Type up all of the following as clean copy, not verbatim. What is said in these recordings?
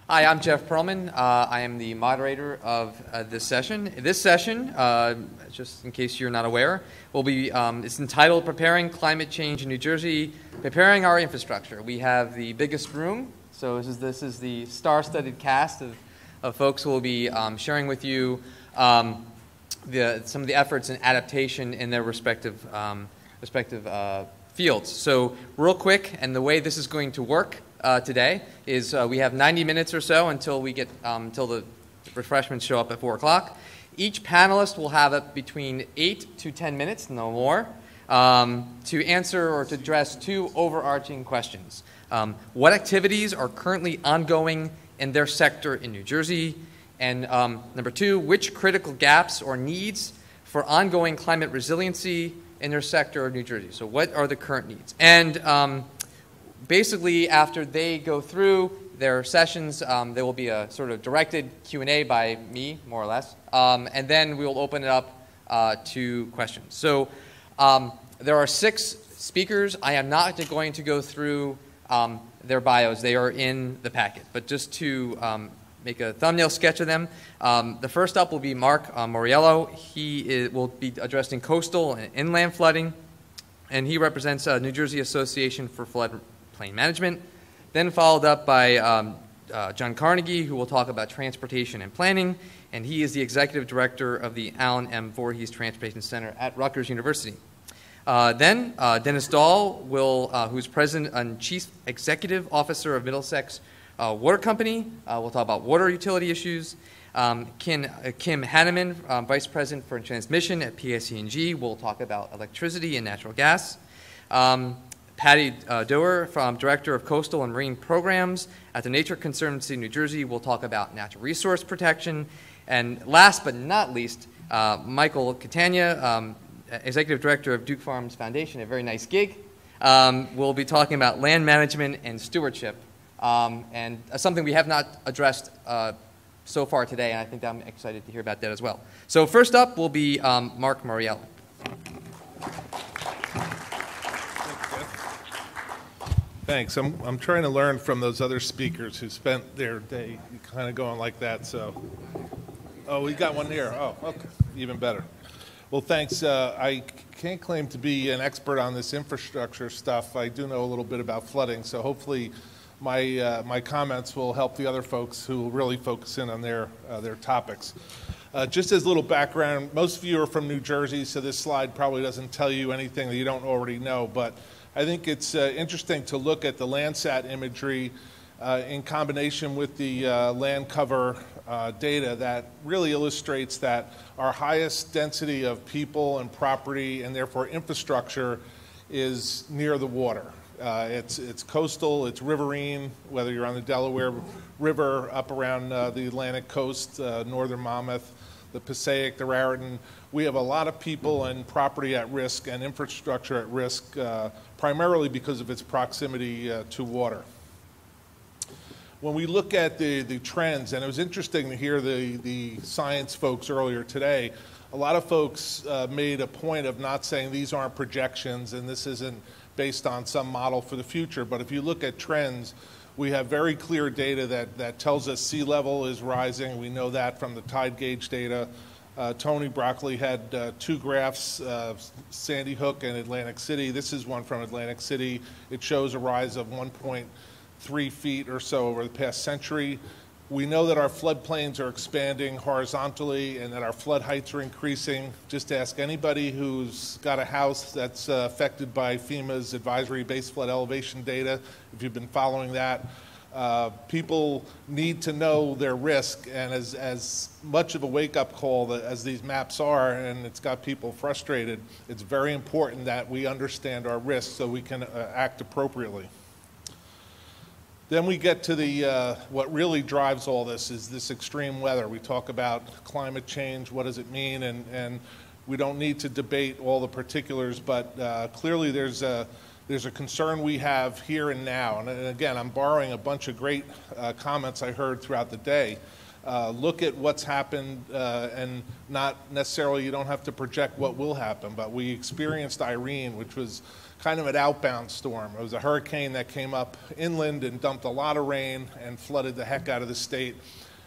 Hi, I'm Jeff Perlman. I am the moderator of this session. This session, just in case you're not aware, will be it's entitled "Preparing Climate Change in New Jersey: Preparing Our Infrastructure." We have the biggest room, so this is the star-studded cast of folks who will be sharing with you some of the efforts and adaptation in their respective fields. So, real quick, and the way this is going to work today is we have 90 minutes or so until we get until the refreshments show up at 4 o'clock. Each panelist will have between 8 to 10 minutes, no more, to answer or to address two overarching questions. What activities are currently ongoing in their sector in New Jersey? And number two, which critical gaps or needs for ongoing climate resiliency in their sector of New Jersey? So what are the current needs? And basically, after they go through their sessions, there will be a sort of directed Q&A by me, more or less, and then we will open it up to questions. So there are 6 speakers. I am not going to go through their bios. They are in the packet. But just to make a thumbnail sketch of them, the first up will be Mark Moriello. He will be addressing coastal and inland flooding, and he represents New Jersey Association for Floodplain Management. Then followed up by John Carnegie, who will talk about transportation and planning, and he is the executive director of the Alan M. Voorhees Transportation Center at Rutgers University. Then Dennis Dahl, who's president and chief executive officer of Middlesex Water Company. We'll talk about water utility issues. Kim Hanneman, vice president for transmission at PSE&G, will talk about electricity and natural gas. Patty Doerr, director of coastal and marine programs at the Nature Conservancy, New Jersey, will talk about natural resource protection. And last but not least, Michael Catania, executive director of Duke Farms Foundation, a very nice gig, will be talking about land management and stewardship, and something we have not addressed so far today, and I think I'm excited to hear about that as well. So first up will be Mark Moriello. Thanks. I'm trying to learn from those other speakers who spent their day kind of going like that. So, oh, we got one here. Oh, okay, even better. Well, thanks. I can't claim to be an expert on this infrastructure stuff. I do know a little bit about flooding, so hopefully my comments will help the other folks who will really focus in on their topics. Just as a little background, most of you are from New Jersey, so this slide probably doesn't tell you anything that you don't already know, but I think it's interesting to look at the Landsat imagery in combination with the land cover data that really illustrates that our highest density of people and property and therefore infrastructure is near the water. It's coastal, it's riverine, whether you're on the Delaware River, up around the Atlantic coast, northern Monmouth, the Passaic, the Raritan. We have a lot of people and property at risk and infrastructure at risk, primarily because of its proximity to water. When we look at the trends, and it was interesting to hear the science folks earlier today, a lot of folks made a point of not saying these aren't projections and this isn't based on some model for the future, but if you look at trends, we have very clear data that tells us sea level is rising. We know that from the tide gauge data. Tony Broccoli had 2 graphs, Sandy Hook and Atlantic City. This is one from Atlantic City. It shows a rise of 1.3 feet or so over the past century. We know that our floodplains are expanding horizontally and that our flood heights are increasing. Just ask anybody who's got a house that's affected by FEMA's advisory-based flood elevation data, if you've been following that. People need to know their risk, and as much of a wake-up call as these maps are, and it's got people frustrated, it's very important that we understand our risk so we can act appropriately. Then we get to the what really drives all this is this extreme weather. We talk about climate change, what does it mean, and we don't need to debate all the particulars, but clearly there's a concern we have here and now. And again, I'm borrowing a bunch of great comments I heard throughout the day. look at what's happened, and not necessarily, you don't have to project what will happen, but we experienced Irene, which was kind of an outbound storm. It was a hurricane that came up inland and dumped a lot of rain and flooded the heck out of the state.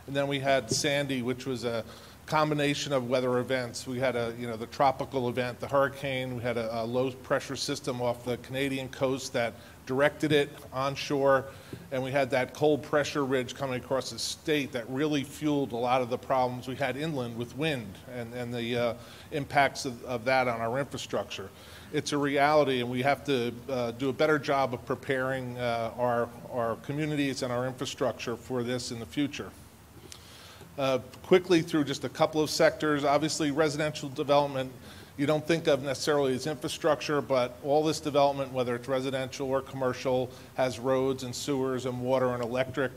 And then we had Sandy, which was a combination of weather events. We had the tropical event, the hurricane. We had a low pressure system off the Canadian coast that directed it onshore, and we had that cold pressure ridge coming across the state that really fueled a lot of the problems we had inland with wind and the impacts of that on our infrastructure. It's a reality, and we have to do a better job of preparing our communities and our infrastructure for this in the future. Quickly through just a couple of sectors, obviously residential development, you don't think of necessarily as infrastructure, but all this development, whether it's residential or commercial, has roads and sewers and water and electric.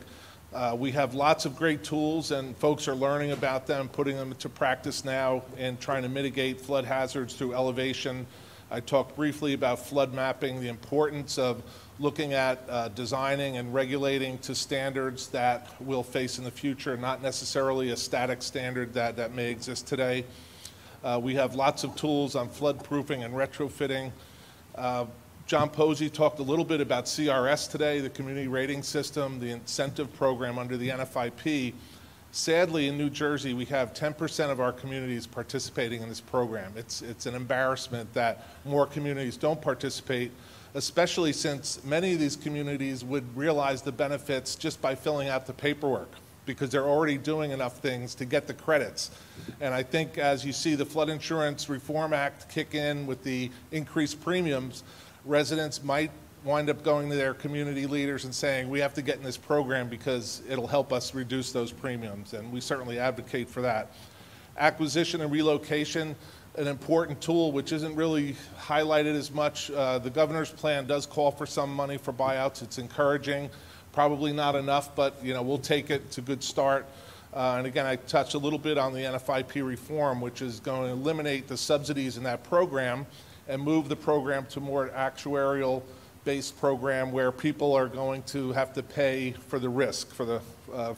We have lots of great tools, and folks are learning about them, putting them into practice now, and trying to mitigate flood hazards through elevation. I talked briefly about flood mapping, the importance of looking at designing and regulating to standards that we'll face in the future, not necessarily a static standard that may exist today. We have lots of tools on flood proofing and retrofitting. John Posey talked a little bit about CRS today, the community rating system, the incentive program under the NFIP. Sadly, in New Jersey, we have 10% of our communities participating in this program. It's an embarrassment that more communities don't participate, especially since many of these communities would realize the benefits just by filling out the paperwork, because they're already doing enough things to get the credits. And I think as you see the Flood Insurance Reform Act kick in with the increased premiums, residents might wind up going to their community leaders and saying, we have to get in this program because it'll help us reduce those premiums, and we certainly advocate for that. Acquisition and relocation, an important tool which isn't really highlighted as much. The governor's plan does call for some money for buyouts. It's encouraging. Probably not enough, but we'll take it. It's a good start. And again, I touched a little bit on the NFIP reform, which is going to eliminate the subsidies in that program and move the program to more actuarial-based program where people are going to have to pay for the risk for the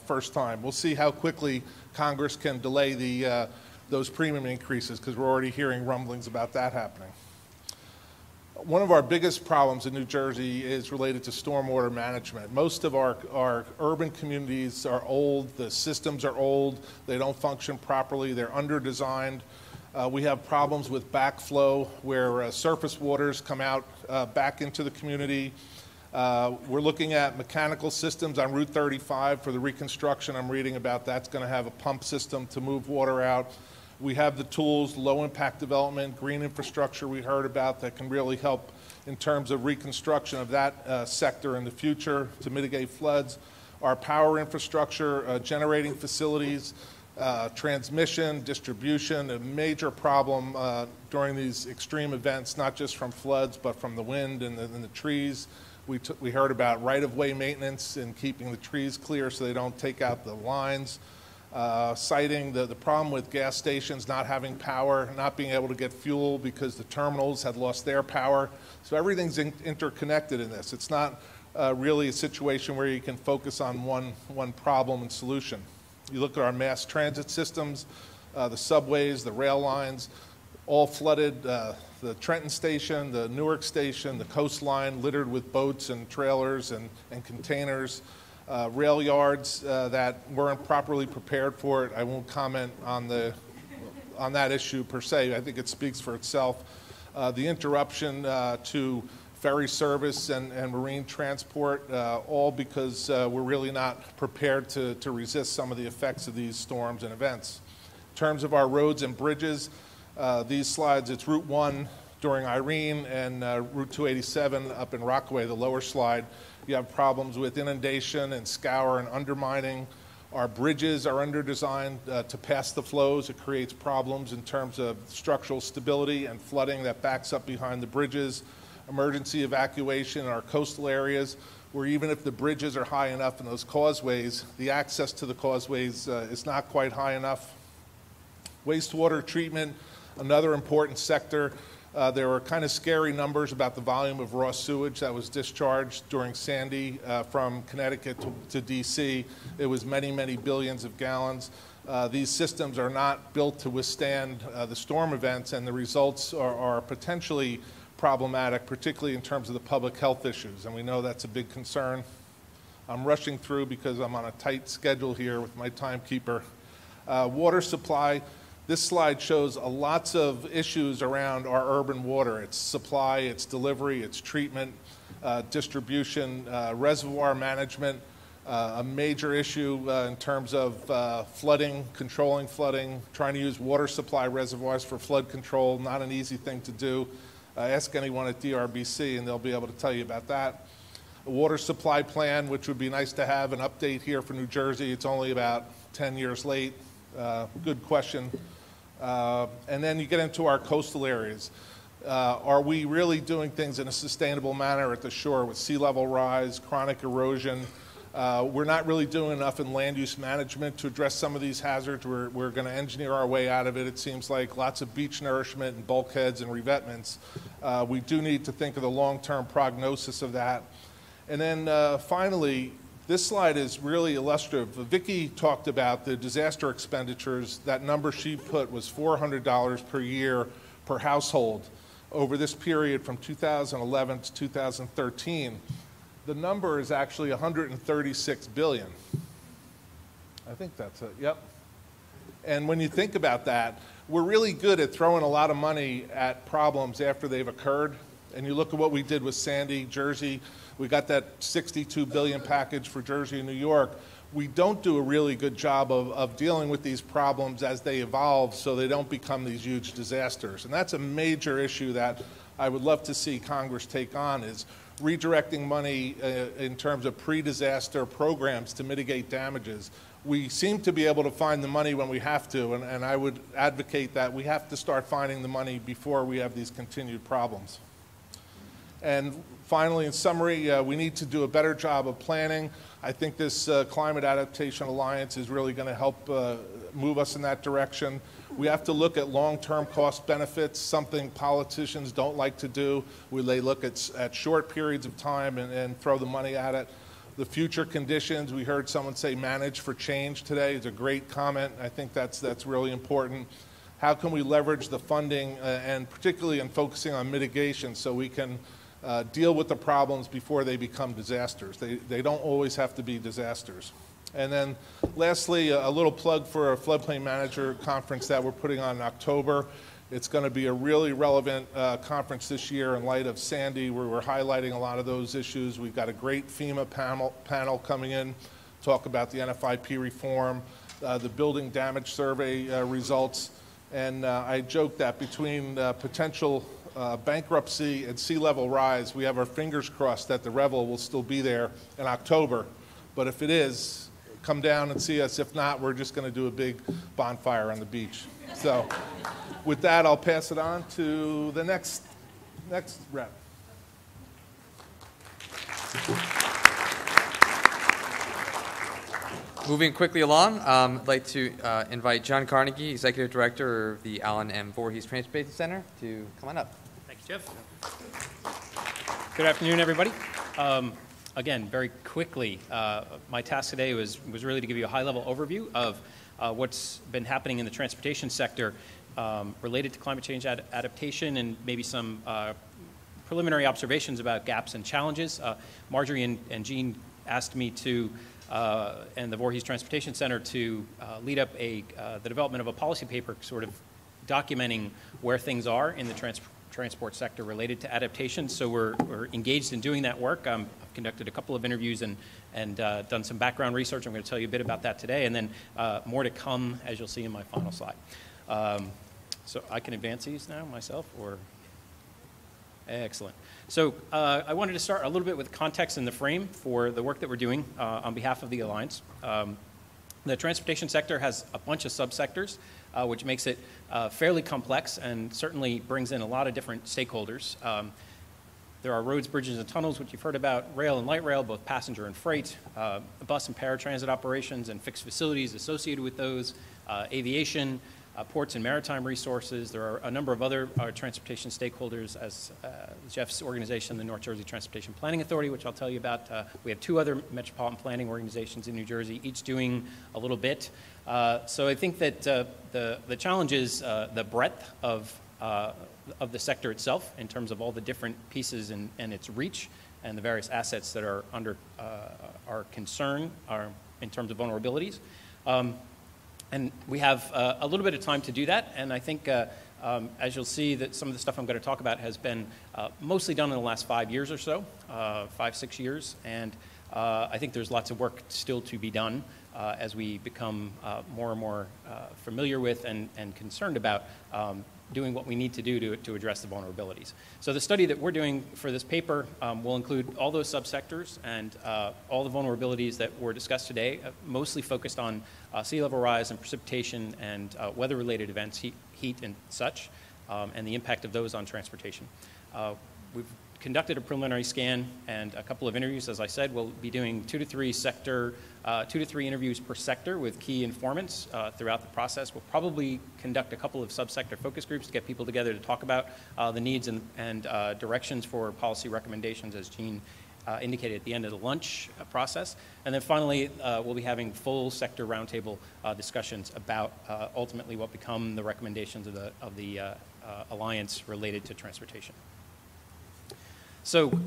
first time. We'll see how quickly Congress can delay those premium increases, because we're already hearing rumblings about that happening. One of our biggest problems in New Jersey is related to stormwater management. Most of our urban communities are old, the systems are old, they don't function properly, they're under-designed. We have problems with backflow where surface waters come out back into the community. We're looking at mechanical systems on Route 35 for the reconstruction. I'm reading about that's going to have a pump system to move water out. We have the tools, low impact development, green infrastructure we heard about that can really help in terms of reconstruction of that sector in the future to mitigate floods. Our power infrastructure, generating facilities, transmission, distribution, a major problem during these extreme events, not just from floods, but from the wind and the trees. We heard about right-of-way maintenance and keeping the trees clear so they don't take out the lines. Citing the problem with gas stations not having power, not being able to get fuel because the terminals had lost their power. So everything's interconnected in this. It's not really a situation where you can focus on one problem and solution. You look at our mass transit systems, the subways, the rail lines, all flooded. The Trenton station, the Newark station, the coastline littered with boats and trailers and containers. Rail yards that weren't properly prepared for it. I won't comment on that issue per se. I think it speaks for itself. The interruption to ferry service and marine transport, all because we're really not prepared to resist some of the effects of these storms and events. In terms of our roads and bridges, these slides, it's Route 1 during Irene and Route 287 up in Rockaway, the lower slide. You have problems with inundation and scour and undermining. Our bridges are under-designed to pass the flows. It creates problems in terms of structural stability and flooding that backs up behind the bridges. Emergency evacuation in our coastal areas, where even if the bridges are high enough in those causeways, the access to the causeways is not quite high enough. Wastewater treatment, another important sector. There were kind of scary numbers about the volume of raw sewage that was discharged during Sandy from Connecticut to DC. It was many, many billions of gallons. These systems are not built to withstand the storm events, and the results are potentially problematic, particularly in terms of the public health issues, and we know that's a big concern. I'm rushing through because I'm on a tight schedule here with my timekeeper. Water supply. This slide shows lots of issues around our urban water. Its supply, its delivery, its treatment, distribution, reservoir management, a major issue in terms of flooding, controlling flooding, trying to use water supply reservoirs for flood control, not an easy thing to do. Ask anyone at DRBC and they'll be able to tell you about that. A water supply plan, which would be nice to have an update here for New Jersey. It's only about 10 years late. Good question. And then you get into our coastal areas. Are we really doing things in a sustainable manner at the shore with sea level rise, chronic erosion? We're not really doing enough in land use management to address some of these hazards. We're going to engineer our way out of it. It seems like lots of beach nourishment and bulkheads and revetments. We do need to think of the long-term prognosis of that. And then finally, this slide is really illustrative. Vicki talked about the disaster expenditures. That number she put was $400 per year per household over this period from 2011 to 2013. The number is actually 136 billion. I think that's it, yep. And when you think about that, we're really good at throwing a lot of money at problems after they've occurred. And you look at what we did with Sandy, Jersey, we got that 62 billion package for Jersey and New York. We don't do a really good job of dealing with these problems as they evolve so they don't become these huge disasters. And that's a major issue that I would love to see Congress take on, is redirecting money in terms of pre-disaster programs to mitigate damages. We seem to be able to find the money when we have to, and I would advocate that we have to start finding the money before we have these continued problems. And finally, in summary, we need to do a better job of planning. I think this Climate Adaptation Alliance is really going to help move us in that direction. We have to look at long-term cost benefits, something politicians don't like to do, where they look at short periods of time and throw the money at it. The future conditions, we heard someone say manage for change today. It's a great comment. I think that's really important. How can we leverage the funding, and particularly in focusing on mitigation, so we can deal with the problems before they become disasters. They don't always have to be disasters. And then lastly, a little plug for a floodplain manager conference that we're putting on in October. It's going to be a really relevant conference this year in light of Sandy, where we're highlighting a lot of those issues. We've got a great FEMA panel coming in, talk about the NFIP reform, the building damage survey results. And I joked that between potential bankruptcy and sea level rise, we have our fingers crossed that the Revel will still be there in October. But if it is, come down and see us. If not, we're just going to do a big bonfire on the beach. So with that, I'll pass it on to the next rep. Moving quickly along, I'd like to invite John Carnegie, Executive Director of the Allen M. Voorhees Transportation Center, to come on up. Thank you, Jeff. Good afternoon, everybody. Again, very quickly, my task today was really to give you a high-level overview of what's been happening in the transportation sector related to climate change adaptation, and maybe some preliminary observations about gaps and challenges. Marjorie and Jean asked me to, and the Voorhees Transportation Center, to lead up the development of a policy paper sort of documenting where things are in the transport sector related to adaptation. So we're engaged in doing that work. I've conducted a couple of interviews and done some background research. I'm going to tell you a bit about that today, and then more to come, as you'll see in my final slide. So I can advance these now myself, or? Excellent. So I wanted to start a little bit with context and the frame for the work that we're doing on behalf of the Alliance. The transportation sector has a bunch of subsectors, which makes it fairly complex and certainly brings in a lot of different stakeholders. There are roads, bridges, and tunnels, which you've heard about, rail and light rail, both passenger and freight, bus and paratransit operations and fixed facilities associated with those, aviation, ports and maritime resources. There are a number of other transportation stakeholders, as Jeff's organization, the North Jersey Transportation Planning Authority, which I'll tell you about. We have 2 other metropolitan planning organizations in New Jersey, each doing a little bit. So I think that the challenge is the breadth of the sector itself in terms of all the different pieces and its reach and the various assets that are under our concern in terms of vulnerabilities. And we have a little bit of time to do that, and I think, as you'll see, that some of the stuff I'm going to talk about has been mostly done in the last 5 years or so, 5-6 years, and I think there's lots of work still to be done as we become more and more familiar with and concerned about doing what we need to do to address the vulnerabilities. So the study that we're doing for this paper will include all those subsectors and all the vulnerabilities that were discussed today, mostly focused on sea level rise and precipitation and weather-related events, heat and such, and the impact of those on transportation. We've conducted a preliminary scan and a couple of interviews. As I said, we'll be doing 2 to 3 interviews per sector with key informants throughout the process. We'll probably conduct a couple of subsector focus groups to get people together to talk about the needs and directions for policy recommendations, as Jean indicated at the end of the lunch process. And then finally, we'll be having full sector roundtable discussions about ultimately what become the recommendations of the Alliance related to transportation. So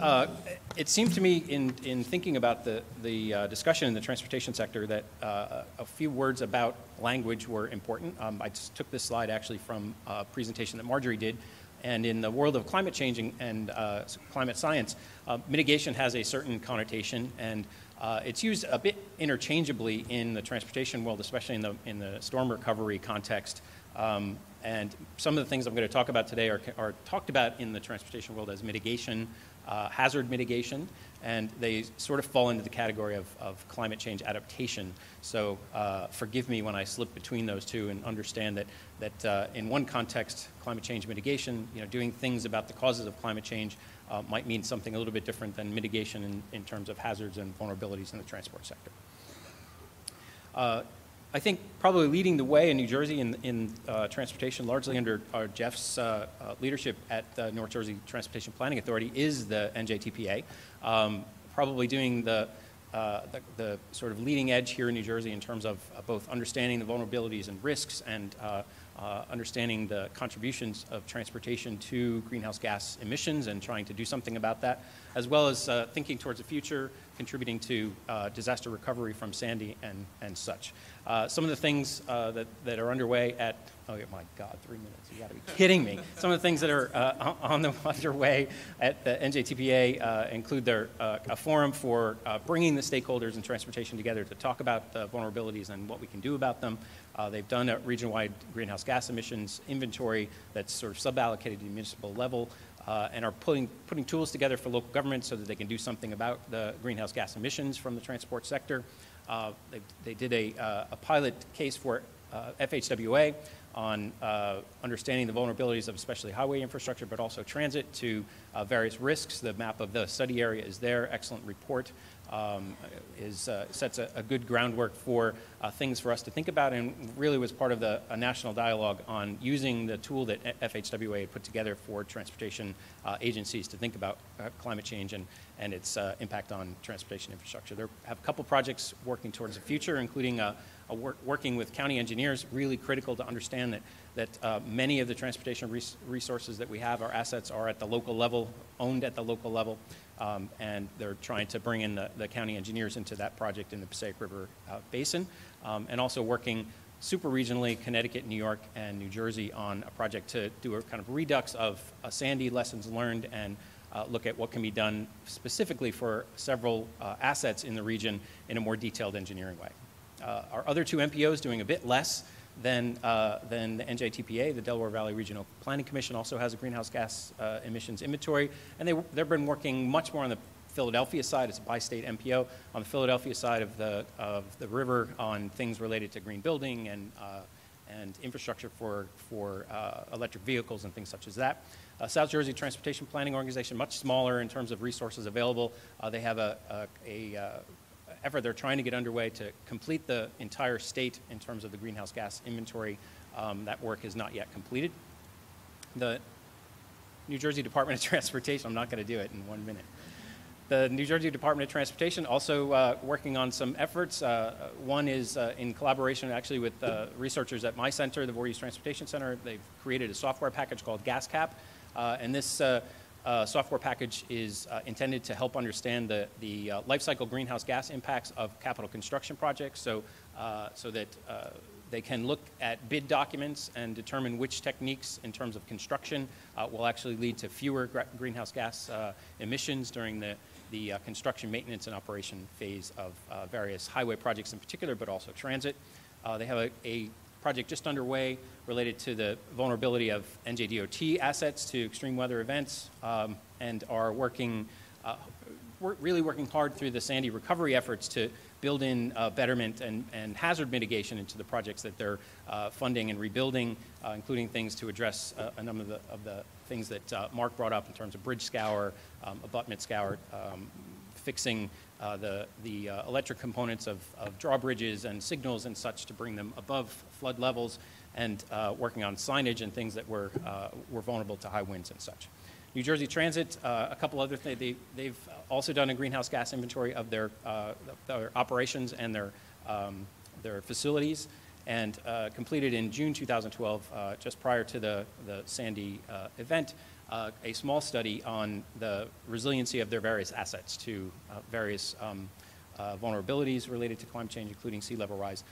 it seemed to me in thinking about the discussion in the transportation sector that a few words about language were important. I just took this slide actually from a presentation that Marjorie did. And in the world of climate change and climate science, mitigation has a certain connotation, and it's used a bit interchangeably in the transportation world, especially in the storm recovery context. And some of the things I'm going to talk about today are talked about in the transportation world as mitigation, hazard mitigation, and they sort of fall into the category of climate change adaptation. So forgive me when I slip between those two and understand that in one context, climate change mitigation, doing things about the causes of climate change might mean something a little bit different than mitigation in terms of hazards and vulnerabilities in the transport sector. I think probably leading the way in New Jersey in transportation, largely under Jeff's leadership at the North Jersey Transportation Planning Authority, is the NJTPA. Probably doing the sort of leading edge here in New Jersey in terms of both understanding the vulnerabilities and risks and understanding the contributions of transportation to greenhouse gas emissions and trying to do something about that, as well as thinking towards the future, contributing to disaster recovery from Sandy and such. Some of the things that are underway at, oh my God, 3 minutes, you gotta be kidding me. Some of the things that are underway at the NJTPA include a forum for bringing the stakeholders in transportation together to talk about the vulnerabilities and what we can do about them. They've done a region-wide greenhouse gas emissions inventory that's sort of sub-allocated to the municipal level and are putting tools together for local governments so that they can do something about the greenhouse gas emissions from the transport sector. They did a pilot case for FHWA on understanding the vulnerabilities of especially highway infrastructure, but also transit to various risks. The map of the study area is there. Excellent report. Sets a good groundwork for things for us to think about, and really was part of a national dialogue on using the tool that FHWA had put together for transportation agencies to think about climate change and its impact on transportation infrastructure. They have a couple projects working towards the future, including working with county engineers, really critical to understand that many of the transportation resources that we have, our assets, are at the local level, owned at the local level, and they're trying to bring in the county engineers into that project in the Passaic River Basin, and also working super regionally, Connecticut, New York, and New Jersey on a project to do a kind of redux of Sandy lessons learned and look at what can be done specifically for several assets in the region in a more detailed engineering way. Our other two MPOs doing a bit less than the NJTPA, the Delaware Valley Regional Planning Commission, also has a greenhouse gas emissions inventory, and they've been working much more on the Philadelphia side. It's a bi-state MPO on the Philadelphia side of the river on things related to green building and infrastructure for electric vehicles and things such as that. South Jersey Transportation Planning Organization, much smaller in terms of resources available. They have a effort they're trying to get underway to complete the entire state in terms of the greenhouse gas inventory That work is not yet completed. The New Jersey Department of Transportation, I'm not going to do it in 1 minute. The New Jersey Department of Transportation also working on some efforts. One is in collaboration actually with researchers at my center, the Voorhees Transportation Center. They've created a software package called GasCap, and this software package is intended to help understand the life cycle greenhouse gas impacts of capital construction projects, so that they can look at bid documents and determine which techniques in terms of construction will actually lead to fewer greenhouse gas emissions during the construction, maintenance, and operation phase of various highway projects in particular, but also transit. They have a project just underway related to the vulnerability of NJDOT assets to extreme weather events, and are really working hard through the Sandy recovery efforts to build in betterment and hazard mitigation into the projects that they're funding and rebuilding, including things to address a number of the things that Mark brought up in terms of bridge scour, abutment scour, fixing the electric components of drawbridges and signals and such to bring them above flood levels, and working on signage and things that were vulnerable to high winds and such. New Jersey Transit, a couple other things, they've also done a greenhouse gas inventory of their operations and their facilities, and completed in June 2012, just prior to the Sandy event, a small study on the resiliency of their various assets to various vulnerabilities related to climate change, including sea level rise.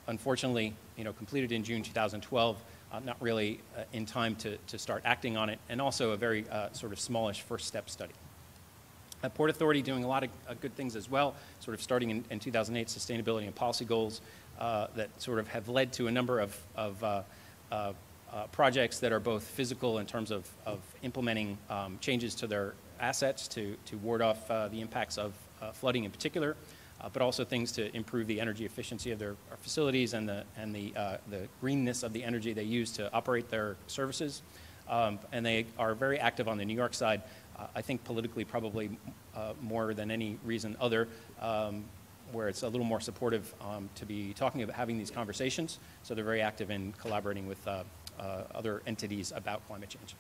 Unfortunately, completed in June 2012, not really in time to start acting on it, and also a very sort of smallish first step study. Port Authority doing a lot of good things as well, sort of starting in 2008, sustainability and policy goals that sort of have led to a number of projects that are both physical in terms of implementing changes to their assets to ward off the impacts of flooding in particular, but also things to improve the energy efficiency of their facilities and the greenness of the energy they use to operate their services. And they are very active on the New York side, I think politically probably more than any reason other, where it's a little more supportive to be talking about having these conversations. So they're very active in collaborating with other entities about climate change.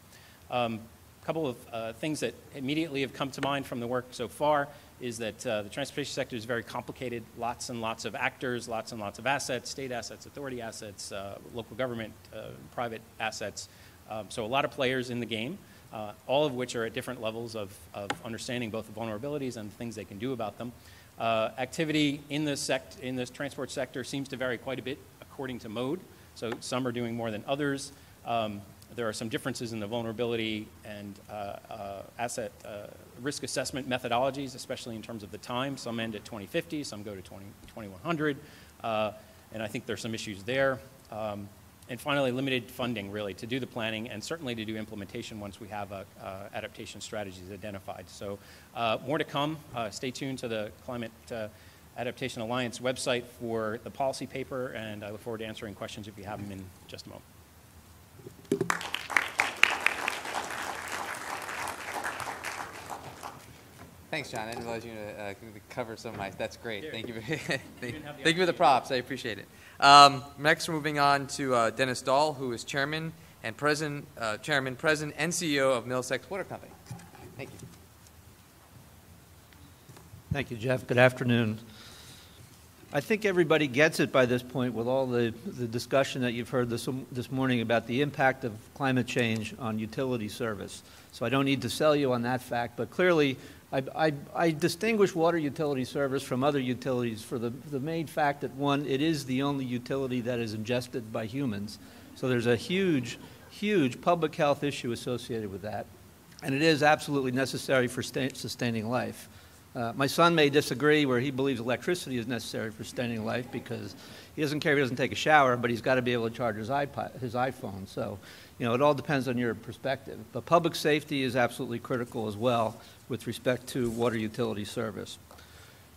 A couple of things that immediately have come to mind from the work so far is that the transportation sector is very complicated, lots and lots of actors, lots and lots of assets, state assets, authority assets, local government, private assets. So a lot of players in the game, all of which are at different levels of understanding both the vulnerabilities and the things they can do about them. Activity in this transport sector seems to vary quite a bit according to mode. So some are doing more than others. There are some differences in the vulnerability and asset risk assessment methodologies, especially in terms of the time. Some end at 2050, some go to 2100, and I think there's some issues there. And finally, limited funding, really, to do the planning and certainly to do implementation once we have adaptation strategies identified. So more to come. Stay tuned to the Climate Adaptation Alliance website for the policy paper, and I look forward to answering questions if you have them in just a moment. Thanks, John. I didn't realize you were going to cover some of my. That's great. Thank you. Thank you for the props. I appreciate it. Next, we're moving on to Dennis Dahl, who is Chairman, President, and CEO of Middlesex Water Company. Thank you. Thank you, Jeff. Good afternoon. I think everybody gets it by this point with all the discussion that you've heard this morning about the impact of climate change on utility service. So I don't need to sell you on that fact, but clearly I distinguish water utility service from other utilities for the main fact that, one, it is the only utility that is ingested by humans. So there's a huge, huge public health issue associated with that, and it is absolutely necessary for sustaining life. My son may disagree where he believes electricity is necessary for sustaining life because he doesn't care if he doesn't take a shower, but he's got to be able to charge his iPhone. So, it all depends on your perspective. But public safety is absolutely critical as well with respect to water utility service.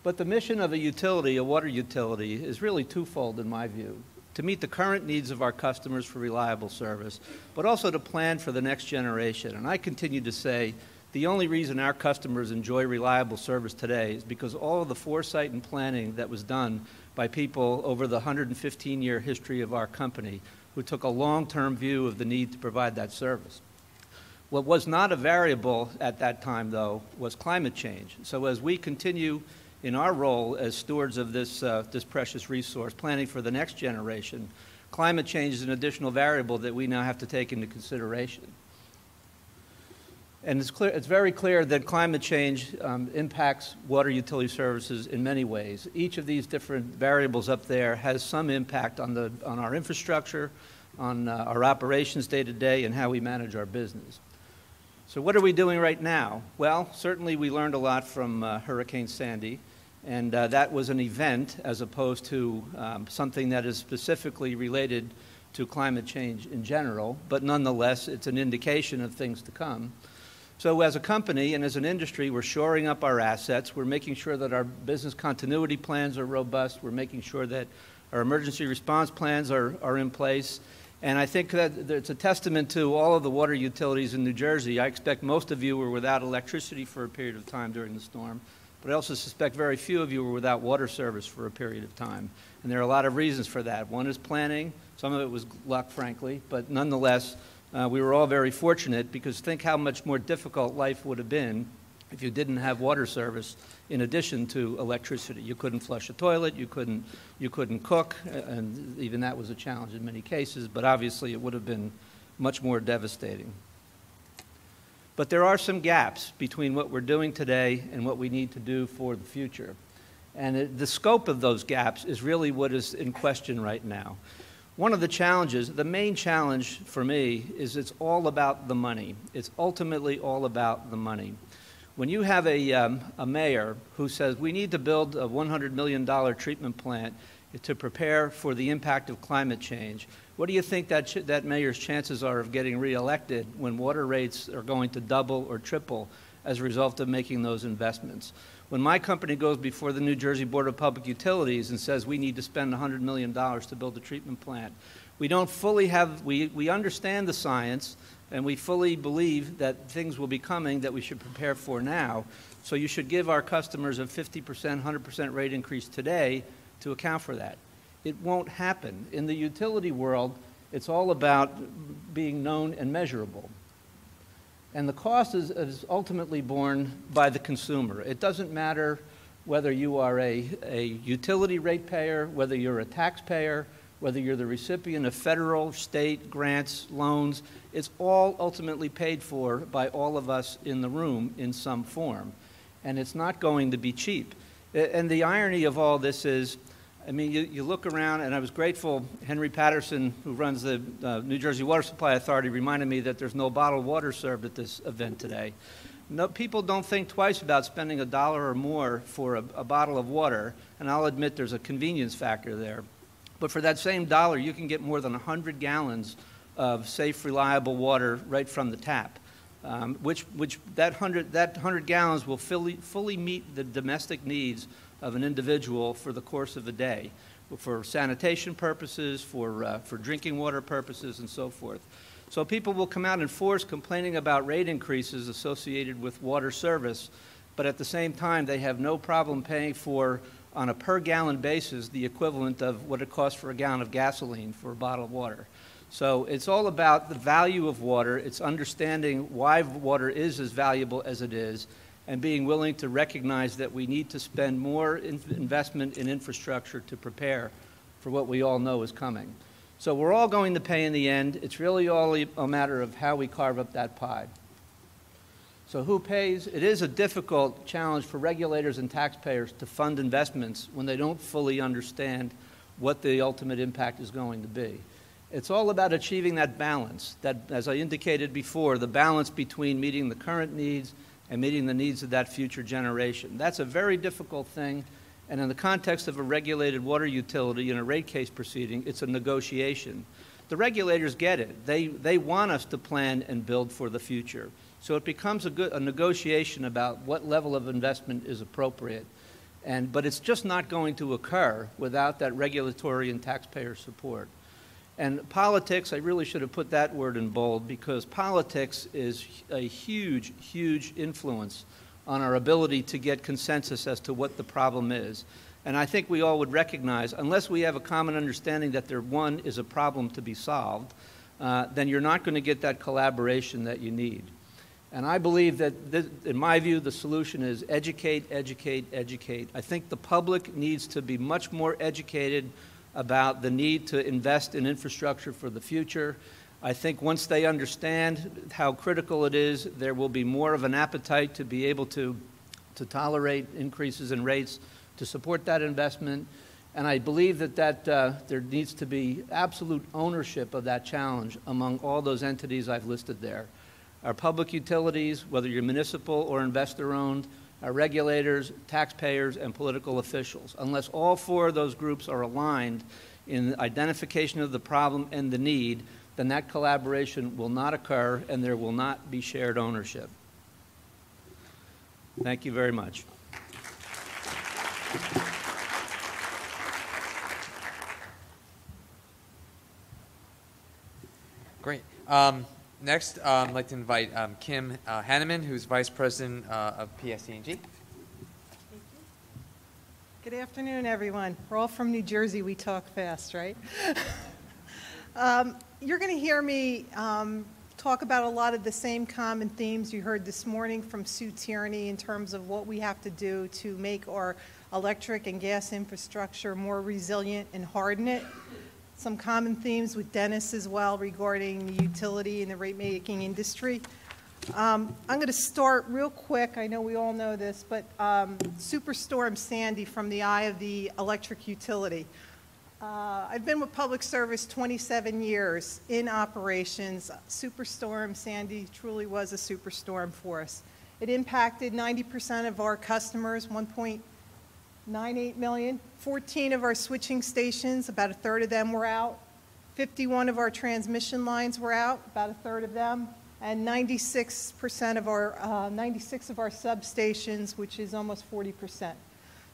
But the mission of a water utility, is really twofold in my view. To meet the current needs of our customers for reliable service, but also to plan for the next generation. And I continue to say the only reason our customers enjoy reliable service today is because all of the foresight and planning that was done by people over the 115-year history of our company who took a long-term view of the need to provide that service. What was not a variable at that time, though, was climate change. So as we continue in our role as stewards of this precious resource, planning for the next generation, climate change is an additional variable that we now have to take into consideration. And it's very clear that climate change impacts water utility services in many ways. Each of these different variables up there has some impact on our infrastructure, on our operations day to day, and how we manage our business. So what are we doing right now? Well, certainly we learned a lot from Hurricane Sandy, and that was an event as opposed to something that is specifically related to climate change in general, but nonetheless, it's an indication of things to come. So as a company and as an industry, we're shoring up our assets. We're making sure that our business continuity plans are robust. We're making sure that our emergency response plans are in place. And I think that it's a testament to all of the water utilities in New Jersey. I expect most of you were without electricity for a period of time during the storm, but I also suspect very few of you were without water service for a period of time. And there are a lot of reasons for that. One is planning. Some of it was luck, frankly, but nonetheless, we were all very fortunate, because think how much more difficult life would have been if you didn't have water service in addition to electricity. You couldn't flush a toilet, you couldn't cook, and even that was a challenge in many cases, but obviously it would have been much more devastating. But there are some gaps between what we're doing today and what we need to do for the future. And the scope of those gaps is really what is in question right now. One of the challenges, the main challenge for me, is it's all about the money. It's ultimately all about the money. When you have a mayor who says we need to build a $100 million treatment plant to prepare for the impact of climate change, what do you think that mayor's chances are of getting reelected when water rates are going to double or triple as a result of making those investments? When my company goes before the New Jersey Board of Public Utilities and says we need to spend $100 million to build a treatment plant, we don't fully have, we understand the science, and we fully believe that things will be coming that we should prepare for now. So you should give our customers a 50%, 100% rate increase today to account for that. It won't happen. In the utility world, it's all about being known and measurable. And the cost is ultimately borne by the consumer. It doesn't matter whether you are a utility ratepayer, whether you're a taxpayer, whether you're the recipient of federal, state, grants, loans. It's all ultimately paid for by all of us in the room in some form. And it's not going to be cheap. And the irony of all this is, I mean, you look around, and I was grateful, Henry Patterson, who runs the New Jersey Water Supply Authority, reminded me that there's no bottled water served at this event today. No, people don't think twice about spending $1 or more for a bottle of water, and I'll admit there's a convenience factor there. But for that same dollar, you can get more than 100 gallons of safe, reliable water right from the tap, which that 100 gallons will fully meet the domestic needs of an individual for the course of a day, for sanitation purposes, for drinking water purposes, and so forth. So people will come out in force complaining about rate increases associated with water service, but at the same time, they have no problem paying for, on a per-gallon basis, the equivalent of what it costs for a gallon of gasoline for a bottle of water. So it's all about the value of water. It's understanding why water is as valuable as it is, and being willing to recognize that we need to spend more investment in infrastructure to prepare for what we all know is coming. So we're all going to pay in the end. It's really all a matter of how we carve up that pie. So who pays? It is a difficult challenge for regulators and taxpayers to fund investments when they don't fully understand what the ultimate impact is going to be. It's all about achieving that balance, that, as I indicated before, the balance between meeting the current needs and meeting the needs of that future generation. That's a very difficult thing, and in the context of a regulated water utility in a rate case proceeding, it's a negotiation. The regulators get it. They want us to plan and build for the future. So it becomes a negotiation about what level of investment is appropriate. But it's just not going to occur without that regulatory and taxpayer support. And politics, I really should have put that word in bold, because politics is a huge, huge influence on our ability to get consensus as to what the problem is. And I think we all would recognize, unless we have a common understanding that one is a problem to be solved, then you're not going to get that collaboration that you need. And I believe that, in my view, the solution is educate, educate, educate. I think the public needs to be much more educated about the need to invest in infrastructure for the future. I think once they understand how critical it is, there will be more of an appetite to be able to tolerate increases in rates to support that investment. And I believe that there needs to be absolute ownership of that challenge among all those entities I've listed there. Our public utilities, whether you're municipal or investor-owned, our regulators, taxpayers, and political officials. Unless all four of those groups are aligned in the identification of the problem and the need, then that collaboration will not occur and there will not be shared ownership. Thank you very much. Great. Next, I'd like to invite Kim Hanneman, who's Vice President of PSE&G. Good afternoon, everyone. We're all from New Jersey. We talk fast, right? You're going to hear me talk about a lot of the same common themes you heard this morning from Sue Tierney in terms of what we have to do to make our electric and gas infrastructure more resilient and harden it. Some common themes with Dennis as well regarding the utility and the rate-making industry. I'm going to start real quick. I know we all know this, but Superstorm Sandy from the eye of the electric utility. I've been with Public Service 27 years in operations. Superstorm Sandy truly was a superstorm for us. It impacted 90% of our customers, 1.98 million. 14 of our switching stations, about a third of them were out. 51 of our transmission lines were out, about a third of them. And 96 of our substations, which is almost 40%.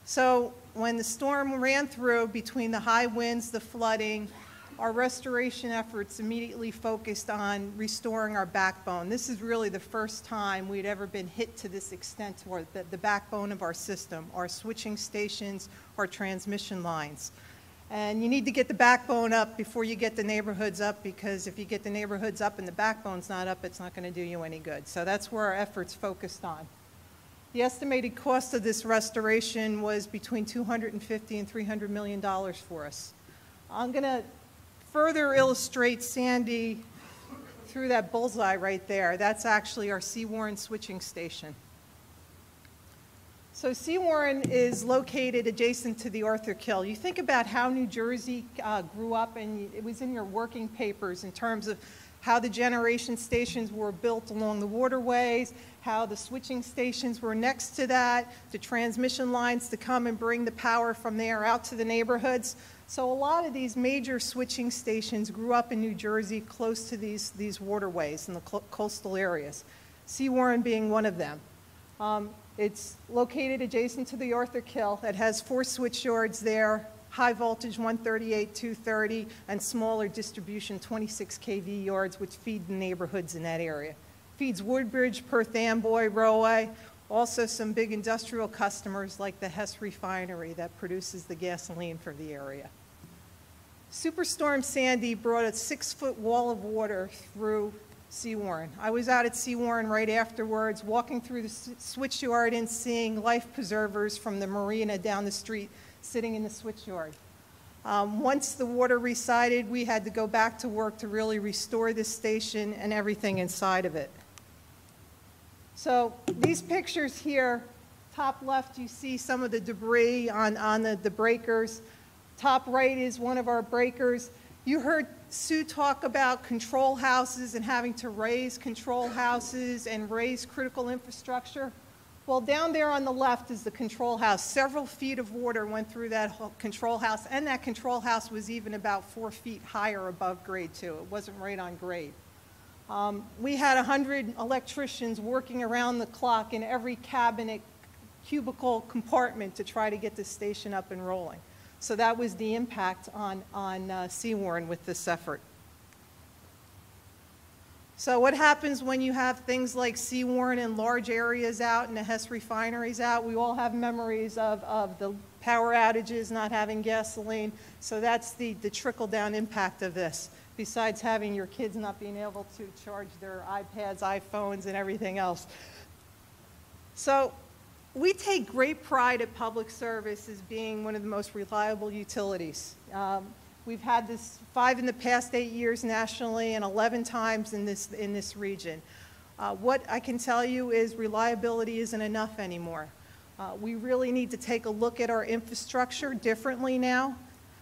So when the storm ran through, between the high winds, the flooding, our restoration efforts immediately focused on restoring our backbone. This is really the first time we'd ever been hit to this extent to the backbone of our system, our switching stations, our transmission lines. And you need to get the backbone up before you get the neighborhoods up, because if you get the neighborhoods up and the backbone's not up, it's not going to do you any good. So that's where our efforts focused on. The estimated cost of this restoration was between $250 and $300 million for us. I'm going to further illustrate Sandy through that bullseye right there. That's actually our Seawarren switching station. So Seawarren is located adjacent to the Arthur Kill. You think about how New Jersey grew up, and it was in your working papers in terms of how the generation stations were built along the waterways, how the switching stations were next to that, the transmission lines to come and bring the power from there out to the neighborhoods. So a lot of these major switching stations grew up in New Jersey close to these waterways in the coastal areas, Seawarren being one of them. It's located adjacent to the Arthur Kill. It has 4 switch yards there, high voltage 138, 230, and smaller distribution 26 kV yards, which feed the neighborhoods in that area. Feeds Woodbridge, Perth Amboy, Rahway, also some big industrial customers like the Hess Refinery that produces the gasoline for the area. Superstorm Sandy brought a 6-foot wall of water through Seawarren. I was out at Seawarren right afterwards, walking through the switch yard and seeing life preservers from the marina down the street sitting in the switch yard. Once the water receded, we had to go back to work to really restore this station and everything inside of it. So these pictures here, top left you see some of the debris on the breakers. Top right is one of our breakers. You heard Sue talk about control houses and having to raise control houses and raise critical infrastructure. Well, down there on the left is the control house. Several feet of water went through that control house, and that control house was even about 4 feet higher above grade too. It wasn't right on grade. We had 100 electricians working around the clock in every cabinet, cubicle compartment to try to get this station up and rolling. So that was the impact on Seawarren with this effort. So what happens when you have things like Seawarren and large areas out and the Hess refineries out? We all have memories of the power outages, not having gasoline. So that's the trickle-down impact of this, besides having your kids not being able to charge their iPads, iPhones, and everything else. So we take great pride at Public Service as being one of the most reliable utilities. We've had this 5 in the past 8 years nationally and 11 times in this region. What I can tell you is reliability isn't enough anymore. We really need to take a look at our infrastructure differently now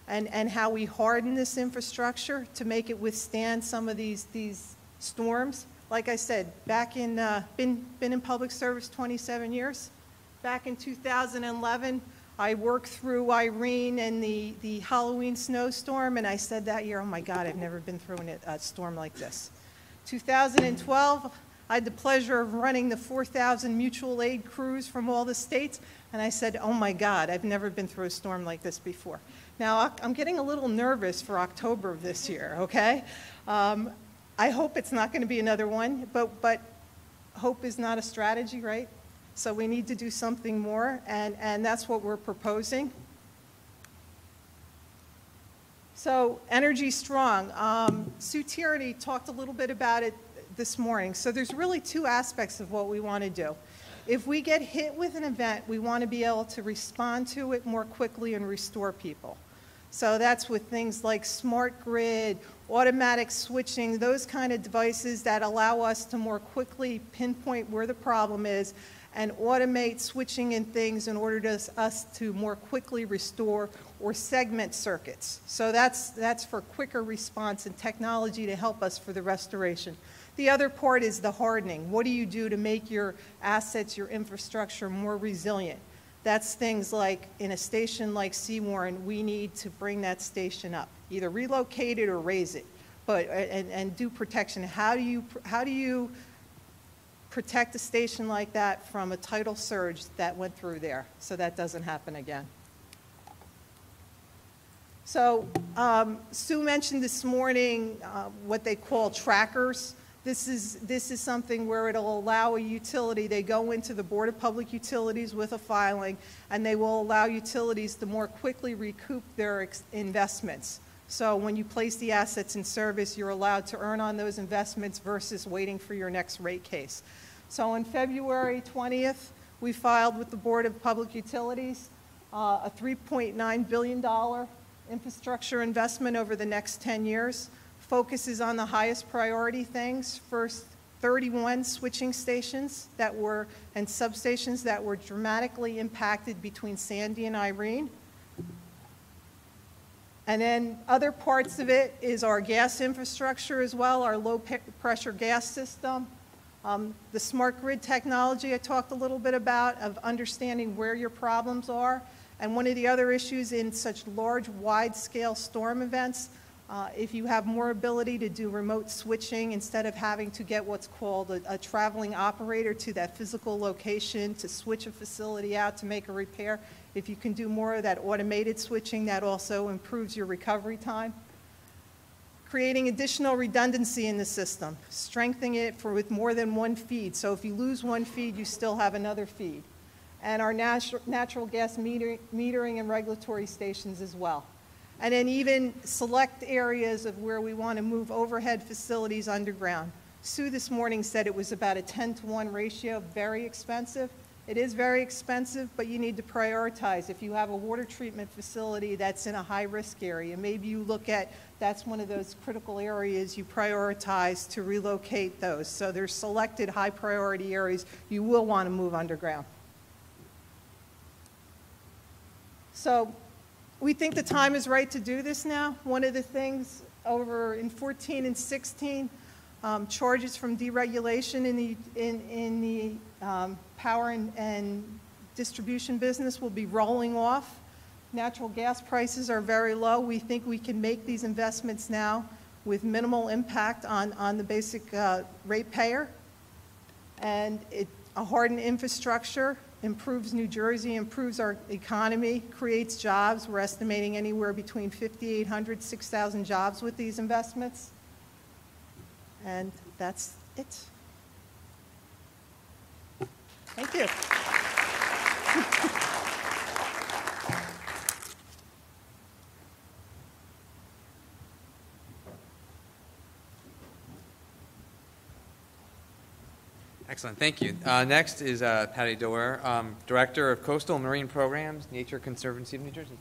and how we harden this infrastructure to make it withstand some of these storms. Like I said, been in public service 27 years. Back in 2011, I worked through Irene and the Halloween snowstorm, and I said that year, oh my God, I've never been through a storm like this. 2012, I had the pleasure of running the 4,000 mutual aid crews from all the states, and I said, oh my God, I've never been through a storm like this before. Now, I'm getting a little nervous for October of this year, okay? I hope it's not going to be another one, but hope is not a strategy, right? So we need to do something more, and that's what we're proposing. So Energy Strong. Sue Tierney talked a little bit about it this morning. So there's really two aspects of what we want to do. If we get hit with an event, we want to be able to respond to it more quickly and restore people. So that's with things like smart grid, automatic switching, those kind of devices that allow us to more quickly pinpoint where the problem is and automate switching in things in order to us to more quickly restore or segment circuits. So that's for quicker response and technology to help us for the restoration. The other part is the hardening. What do you do to make your assets, your infrastructure more resilient? That's things like in a station like Seawarren, we need to bring that station up, either relocate it or raise it, and do protection. How do you protect a station like that from a tidal surge that went through there so that doesn't happen again? So Sue mentioned this morning what they call trackers. This is something where it'll allow a utility, they go into the Board of Public Utilities with a filing, and they will allow utilities to more quickly recoup their investments. So when you place the assets in service, you're allowed to earn on those investments versus waiting for your next rate case. So on February 20th, we filed with the Board of Public Utilities a $3.9 billion infrastructure investment over the next 10 years. Focuses on the highest priority things. First, 31 switching stations and substations that were dramatically impacted between Sandy and Irene. And then other parts of it is our gas infrastructure as well, our low pressure gas system. The smart grid technology I talked a little bit about, of understanding where your problems are. And one of the other issues in such large, wide-scale storm events, if you have more ability to do remote switching instead of having to get what's called a traveling operator to that physical location to switch a facility out to make a repair, if you can do more of that automated switching, that also improves your recovery time. Creating additional redundancy in the system, strengthening it with more than one feed. So if you lose one feed, you still have another feed. And our natural gas metering and regulatory stations as well. And then even select areas of where we want to move overhead facilities underground. Sue this morning said it was about a 10-to-1 ratio, very expensive. It is very expensive, but you need to prioritize. If you have a water treatment facility that's in a high-risk area, maybe you look at that's one of those critical areas you prioritize to relocate those. So there's selected high-priority areas you will want to move underground. So we think the time is right to do this now. One of the things over in 14 and 16, charges from deregulation in the power and distribution business will be rolling off. Natural gas prices are very low. We think we can make these investments now with minimal impact on the basic ratepayer. And a hardened infrastructure improves New Jersey, improves our economy, creates jobs. We're estimating anywhere between 5,800, 6,000 jobs with these investments. And that's it. Thank you. Excellent, thank you. Next is Patty Doerr, Director of Coastal and Marine Programs, Nature Conservancy of New Jersey.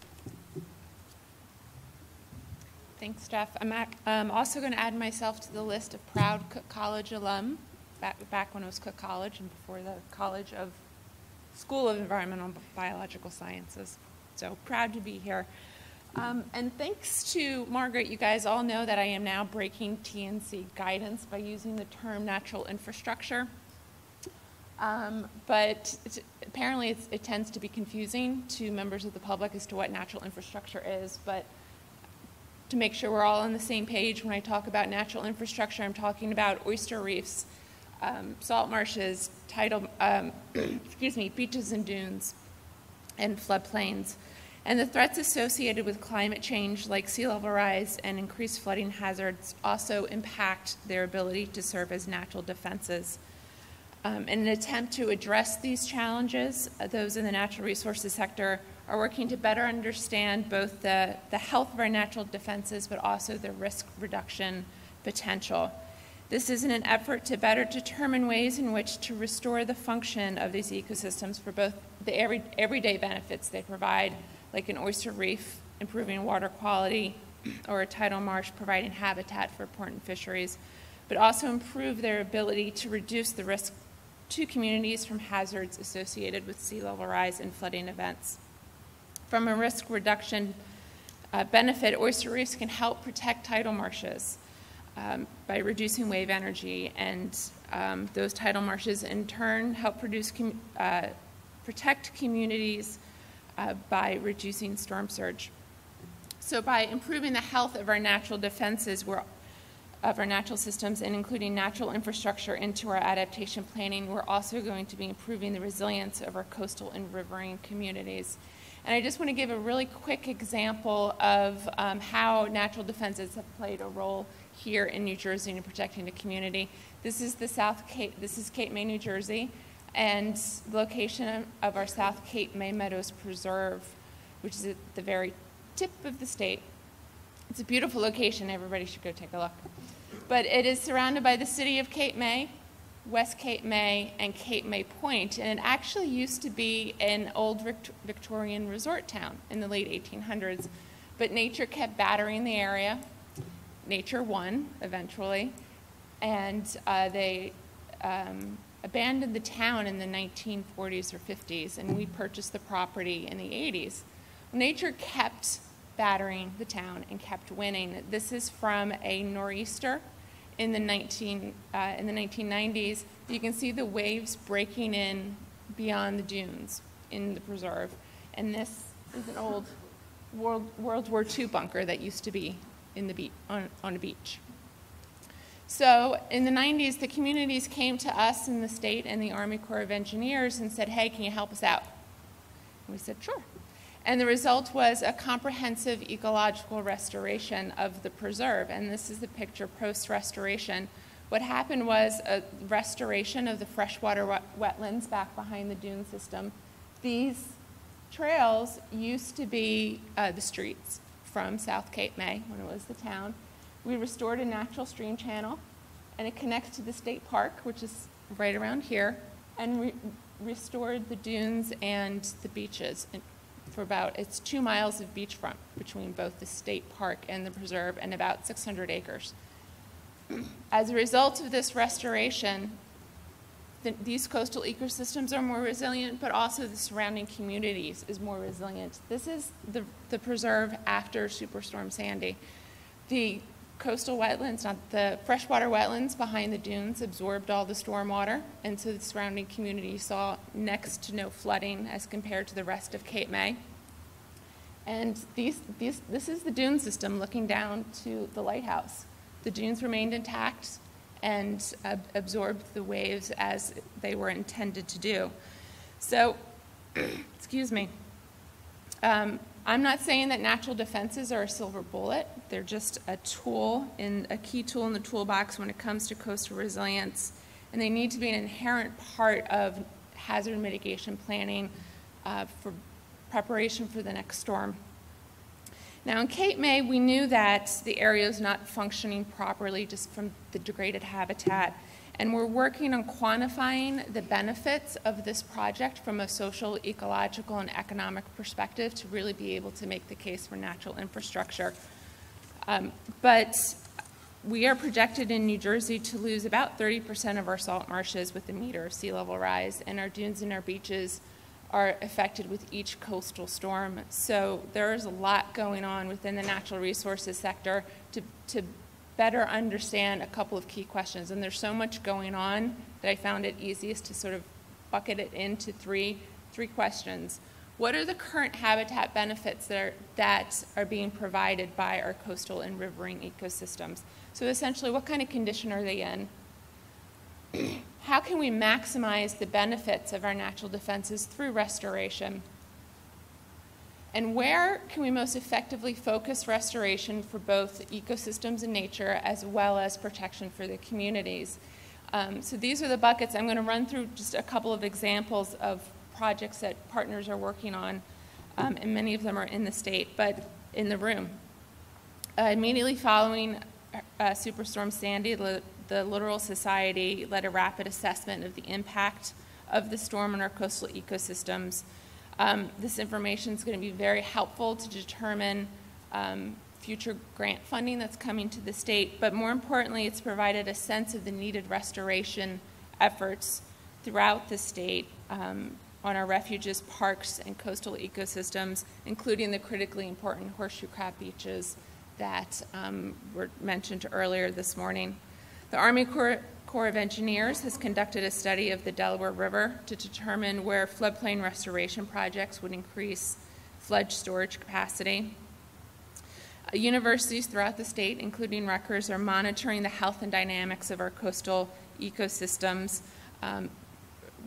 Thanks, Jeff. I'm also going to add myself to the list of proud Cook College alum, back when it was Cook College and before the School of Environmental and Biological Sciences. So proud to be here. And thanks to Margaret, you guys all know that I am now breaking TNC guidance by using the term natural infrastructure. But apparently it tends to be confusing to members of the public as to what natural infrastructure is. But to make sure we're all on the same page, when I talk about natural infrastructure, I'm talking about oyster reefs, salt marshes, beaches and dunes, and floodplains. And the threats associated with climate change, like sea level rise and increased flooding hazards, also impact their ability to serve as natural defenses. In an attempt to address these challenges, those in the natural resources sector are working to better understand both the health of our natural defenses, but also the risk reduction potential. This is in an effort to better determine ways in which to restore the function of these ecosystems for both the everyday benefits they provide, like an oyster reef improving water quality, or a tidal marsh providing habitat for important fisheries, but also improve their ability to reduce the risk to communities from hazards associated with sea level rise and flooding events. From a risk reduction benefit, oyster reefs can help protect tidal marshes by reducing wave energy, and those tidal marshes in turn help protect communities by reducing storm surge. So by improving the health of our natural defenses, of our natural systems, and including natural infrastructure into our adaptation planning, we're also going to be improving the resilience of our coastal and riverine communities. And I just want to give a really quick example of how natural defenses have played a role here in New Jersey in protecting the community. This is Cape May, New Jersey, and the location of our South Cape May Meadows Preserve, which is at the very tip of the state. It's a beautiful location. Everybody should go take a look. But it is surrounded by the city of Cape May, West Cape May, and Cape May Point. And it actually used to be an old Victorian resort town in the late 1800s. But nature kept battering the area. Nature won, eventually. And they abandoned the town in the 1940s or 50s, and we purchased the property in the 80s. Nature kept battering the town and kept winning. This is from a nor'easter in the 1990s. You can see the waves breaking in beyond the dunes in the preserve. And this is an old World War II bunker that used to be in the on a beach. So in the 90s, the communities came to us in the state and the Army Corps of Engineers and said, hey, can you help us out? And we said, sure. And the result was a comprehensive ecological restoration of the preserve. And this is the picture post-restoration. What happened was a restoration of the freshwater wetlands back behind the dune system. These trails used to be the streets from South Cape May when it was the town. We restored a natural stream channel, and it connects to the state park, which is right around here, and restored the dunes and the beaches. For it's 2 miles of beachfront between both the state park and the preserve, and about 600 acres. As a result of this restoration, these coastal ecosystems are more resilient, but also the surrounding communities is more resilient. This is the preserve after Superstorm Sandy. The coastal wetlands, not the freshwater wetlands behind the dunes, absorbed all the stormwater, and so the surrounding community saw next to no flooding as compared to the rest of Cape May. And this is the dune system looking down to the lighthouse. The dunes remained intact and absorbed the waves as they were intended to do. So, excuse me. I'm not saying that natural defenses are a silver bullet. They're just a tool, a key tool in the toolbox when it comes to coastal resilience, and they need to be an inherent part of hazard mitigation planning for preparation for the next storm. Now in Cape May, we knew that the area is not functioning properly just from the degraded habitat, and we're working on quantifying the benefits of this project from a social, ecological, and economic perspective to really be able to make the case for natural infrastructure. But we are projected in New Jersey to lose about 30% of our salt marshes with a meter of sea level rise, and our dunes and our beaches are affected with each coastal storm. So there is a lot going on within the natural resources sector to better understand a couple of key questions. And there's so much going on that I found it easiest to sort of bucket it into three questions. What are the current habitat benefits that are being provided by our coastal and riverine ecosystems? So essentially, what kind of condition are they in? How can we maximize the benefits of our natural defenses through restoration? And where can we most effectively focus restoration for both ecosystems and nature as well as protection for the communities? So these are the buckets. I'm going to run through just a couple of examples of projects that partners are working on, and many of them are in the state, but in the room. Immediately following Superstorm Sandy, the Littoral Society led a rapid assessment of the impact of the storm on our coastal ecosystems. This information is going to be very helpful to determine future grant funding that's coming to the state, but more importantly, it's provided a sense of the needed restoration efforts throughout the state on our refuges, parks, and coastal ecosystems, including the critically important horseshoe crab beaches that were mentioned earlier this morning. The Army Corps of Engineers has conducted a study of the Delaware River to determine where floodplain restoration projects would increase flood storage capacity. Universities throughout the state, including Rutgers, are monitoring the health and dynamics of our coastal ecosystems.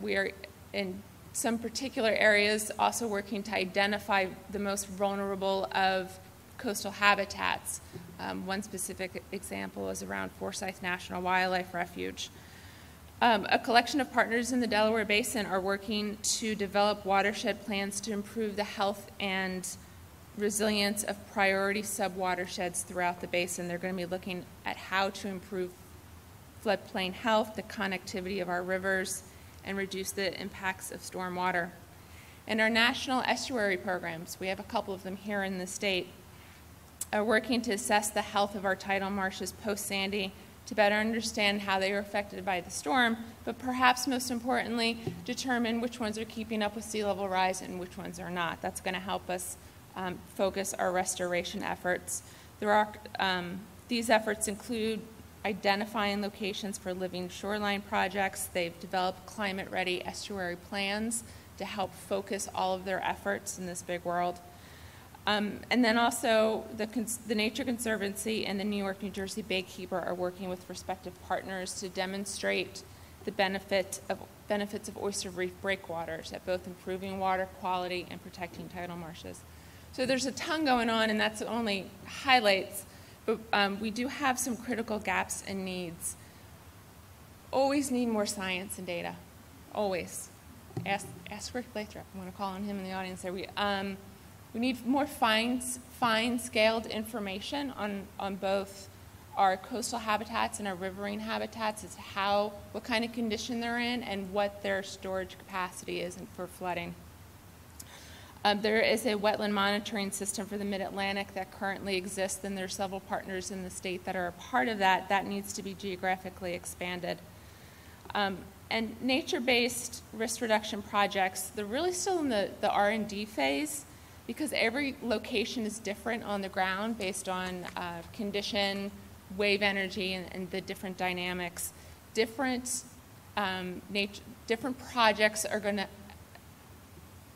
We are in some particular areas also working to identify the most vulnerable of coastal habitats. One specific example is around Forsyth National Wildlife Refuge. A collection of partners in the Delaware Basin are working to develop watershed plans to improve the health and resilience of priority subwatersheds throughout the basin. They're going to be looking at how to improve floodplain health, the connectivity of our rivers, and reduce the impacts of stormwater. And our national estuary programs, we have a couple of them here in the state, are working to assess the health of our tidal marshes post-Sandy to better understand how they were affected by the storm, but perhaps most importantly, determine which ones are keeping up with sea level rise and which ones are not. That's going to help us focus our restoration efforts. These efforts include identifying locations for living shoreline projects. They've developed climate-ready estuary plans to help focus all of their efforts in this big world. And then also the Nature Conservancy and the New York, New Jersey Baykeeper are working with respective partners to demonstrate the benefits of oyster reef breakwaters at both improving water quality and protecting tidal marshes. So there's a ton going on, and that's only highlights, but we do have some critical gaps and needs. Always need more science and data, always. Ask Rick Lathrop. I'm going to call on him in the audience there. We need more fine-scaled information on both our coastal habitats and our riverine habitats as to what kind of condition they're in and what their storage capacity is for flooding. There is a wetland monitoring system for the Mid-Atlantic that currently exists, and there are several partners in the state that are a part of that. That needs to be geographically expanded. And nature-based risk reduction projects, they're really still in the R&D phase, because every location is different on the ground based on condition, wave energy, and the different dynamics. Different projects are going to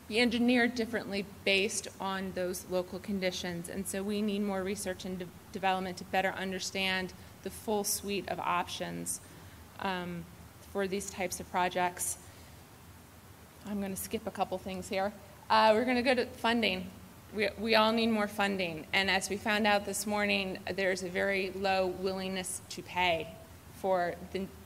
be engineered differently based on those local conditions. And so we need more research and development to better understand the full suite of options for these types of projects. I'm going to skip a couple things here. We're going to go to funding. we all need more funding. And as we found out this morning, there's a very low willingness to pay for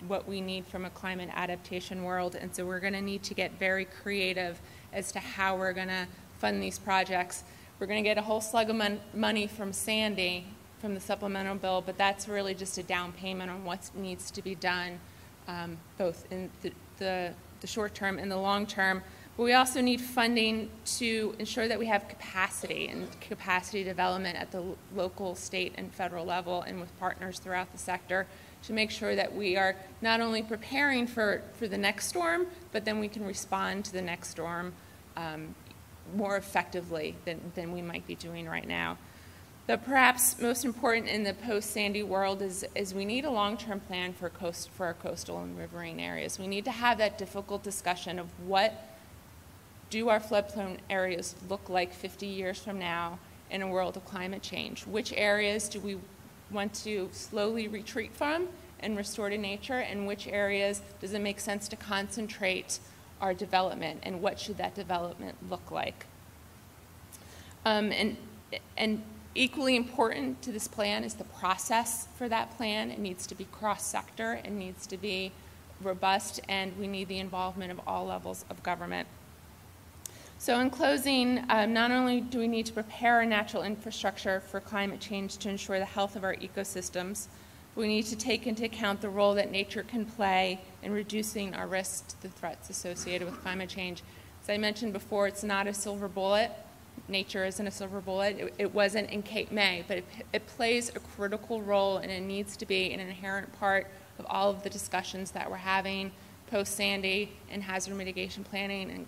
what we need from a climate adaptation world. And so we're going to need to get very creative as to how we're going to fund these projects. We're going to get a whole slug of money from Sandy, from the supplemental bill, but that's really just a down payment on what needs to be done, both in the short term and the long term. But we also need funding to ensure that we have capacity and capacity development at the local, state, and federal level, and with partners throughout the sector, to make sure that we are not only preparing for the next storm, but then we can respond to the next storm more effectively than we might be doing right now. But perhaps most important in the post-Sandy world is we need a long-term plan for our coastal and riverine areas. We need to have that difficult discussion of what do our floodplain areas look like 50 years from now in a world of climate change? Which areas do we want to slowly retreat from and restore to nature, and which areas does it make sense to concentrate our development, and what should that development look like? And equally important to this plan is the process for that plan. It needs to be cross-sector, it needs to be robust, and we need the involvement of all levels of government. So in closing, not only do we need to prepare our natural infrastructure for climate change to ensure the health of our ecosystems, but we need to take into account the role that nature can play in reducing our risks to the threats associated with climate change. As I mentioned before, it's not a silver bullet. Nature isn't a silver bullet. It wasn't in Cape May, but it plays a critical role, and it needs to be an inherent part of all of the discussions that we're having post-Sandy and hazard mitigation planning and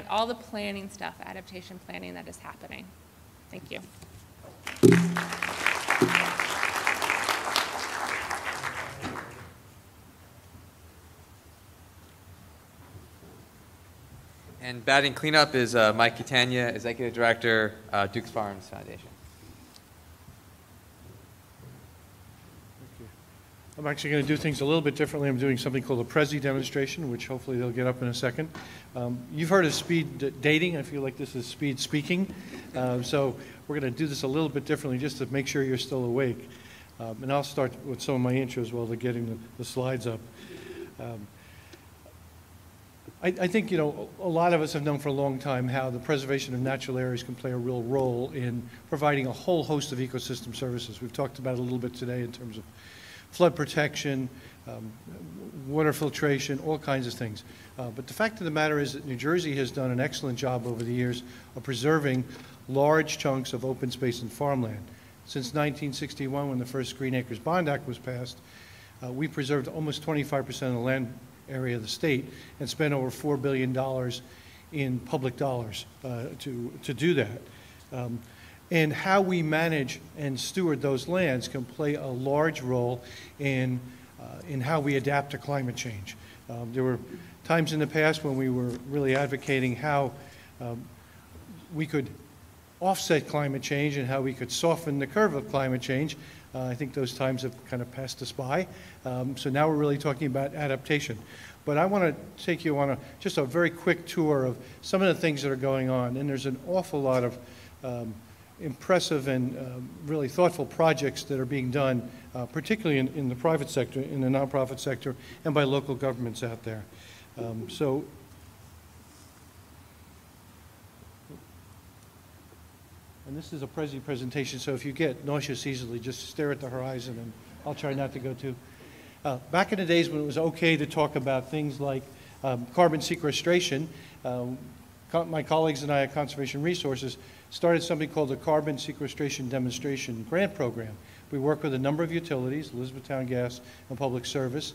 all the planning stuff, adaptation planning that is happening. Thank you. And batting cleanup is Mike Catania, Executive Director, Dukes Farms Foundation. I'm actually going to do things a little bit differently. I'm doing something called a Prezi demonstration, which hopefully they'll get up in a second. You've heard of speed dating. I feel like this is speed speaking. So we're going to do this a little bit differently just to make sure you're still awake. And I'll start with some of my intros while they're getting the slides up. I think, you know, a lot of us have known for a long time how the preservation of natural areas can play a real role in providing a whole host of ecosystem services. We've talked about it a little bit today in terms of flood protection, water filtration, all kinds of things. But the fact of the matter is that New Jersey has done an excellent job over the years of preserving large chunks of open space and farmland. Since 1961, when the first Green Acres Bond Act was passed, we preserved almost 25% of the land area of the state and spent over $4 billion in public dollars to do that. And how we manage and steward those lands can play a large role in how we adapt to climate change. There were times in the past when we were really advocating how we could offset climate change and how we could soften the curve of climate change. I think those times have kind of passed us by. So now we're really talking about adaptation. But I want to take you on just a very quick tour of some of the things that are going on. And there's an awful lot of impressive and really thoughtful projects that are being done, particularly in the private sector, in the nonprofit sector, and by local governments out there. And this is a Prezi presentation, so if you get nauseous easily, just stare at the horizon, and I'll try not to go too. Back in the days when it was okay to talk about things like carbon sequestration, my colleagues and I at Conservation Resources started something called the Carbon Sequestration Demonstration Grant Program. We work with a number of utilities, Elizabethtown Gas and Public Service,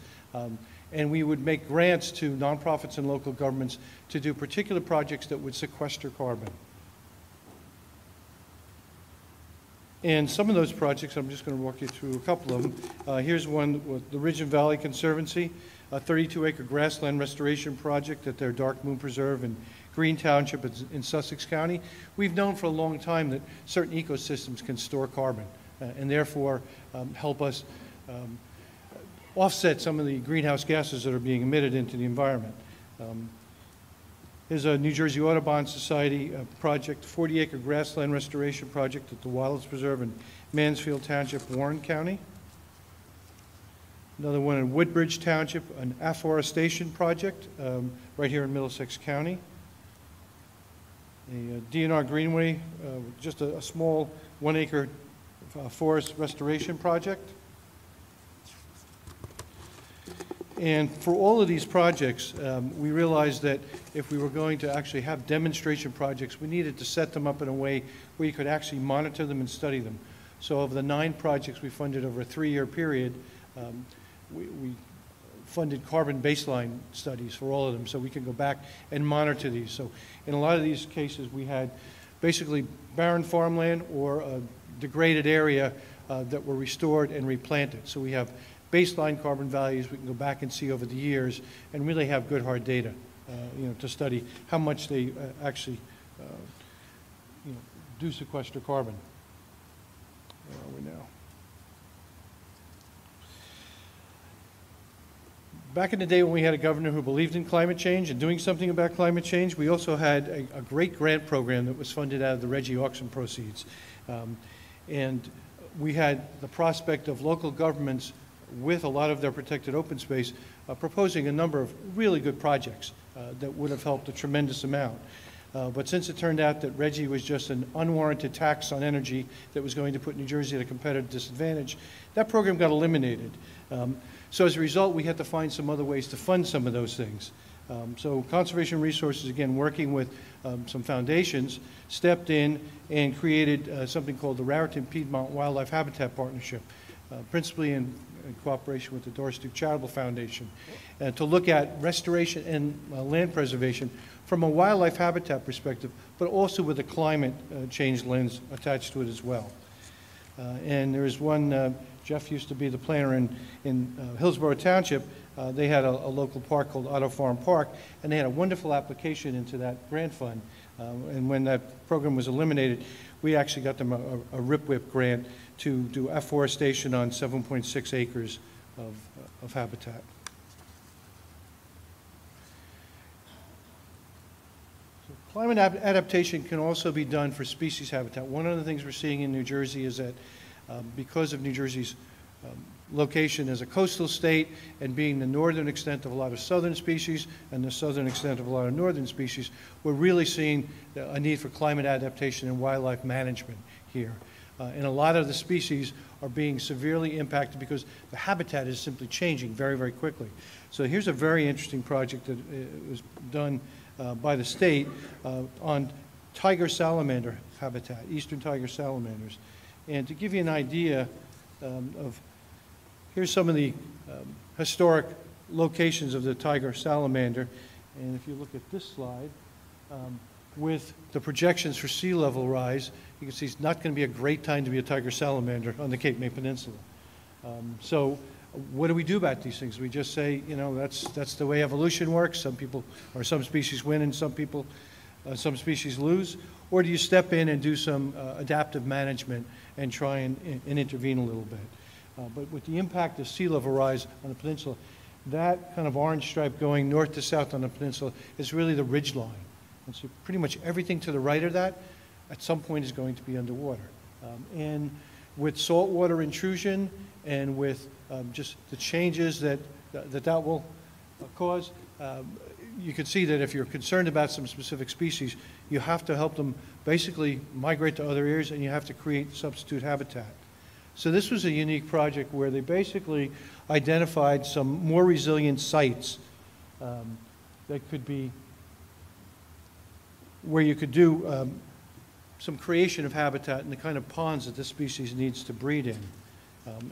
and we would make grants to nonprofits and local governments to do particular projects that would sequester carbon. And some of those projects, I'm just going to walk you through a couple of them. Here's one with the Ridge and Valley Conservancy, a 32-acre grassland restoration project at their Dark Moon Preserve in Green Township in Sussex County. We've known for a long time that certain ecosystems can store carbon and therefore help us offset some of the greenhouse gases that are being emitted into the environment. Here's a New Jersey Audubon Society project, 40-acre grassland restoration project at the Wallace Preserve in Mansfield Township, Warren County. Another one in Woodbridge Township, an afforestation project right here in Middlesex County. A DNR Greenway, just a small 1-acre forest restoration project. And for all of these projects, we realized that if we were going to actually have demonstration projects, we needed to set them up in a way where you could actually monitor them and study them. So of the 9 projects we funded over a 3-year period, we funded carbon baseline studies for all of them, so we can go back and monitor these. So in a lot of these cases, we had basically barren farmland or a degraded area that were restored and replanted. So we have baseline carbon values we can go back and see over the years and really have good hard data, to study how much they actually, do sequester carbon. Where are we now? Back in the day when we had a governor who believed in climate change and doing something about climate change, we also had a great grant program that was funded out of the Reggie auction proceeds. And we had the prospect of local governments with a lot of their protected open space proposing a number of really good projects that would have helped a tremendous amount. But since it turned out that Reggie was just an unwarranted tax on energy that was going to put New Jersey at a competitive disadvantage, that program got eliminated. So as a result, we had to find some other ways to fund some of those things. So Conservation Resources, again, working with some foundations, stepped in and created something called the Raritan Piedmont Wildlife Habitat Partnership, principally in cooperation with the Doris Duke Charitable Foundation, to look at restoration and land preservation from a wildlife habitat perspective, but also with a climate change lens attached to it as well. And there is one, Jeff used to be the planner in Hillsborough Township. They had a local park called Otto Farm Park, and they had a wonderful application into that grant fund. And when that program was eliminated, we actually got them a RIPWIP grant to do afforestation on 7.6 acres of habitat. So climate adaptation can also be done for species habitat. One of the things we're seeing in New Jersey is that because of New Jersey's location as a coastal state and being the northern extent of a lot of southern species and the southern extent of a lot of northern species, we're really seeing a need for climate adaptation and wildlife management here. And a lot of the species are being severely impacted because the habitat is simply changing very, very quickly. So here's a very interesting project that was done by the state on tiger salamander habitat, eastern tiger salamanders. And to give you an idea of, here's some of the historic locations of the tiger salamander. And if you look at this slide, with the projections for sea level rise, you can see it's not going to be a great time to be a tiger salamander on the Cape May Peninsula. So what do we do about these things? We just say, that's the way evolution works. Some people, or some species win and some species lose. Or do you step in and do some adaptive management and try and intervene a little bit? But with the impact of sea level rise on the peninsula, that kind of orange stripe going north to south on the peninsula is really the ridge line. And so pretty much everything to the right of that at some point is going to be underwater. And with saltwater intrusion and with just the changes that will cause, you can see that if you're concerned about some specific species, you have to help them basically migrate to other areas and you have to create substitute habitat. So this was a unique project where they basically identified some more resilient sites that could be where you could do some creation of habitat in the kind of ponds that this species needs to breed in.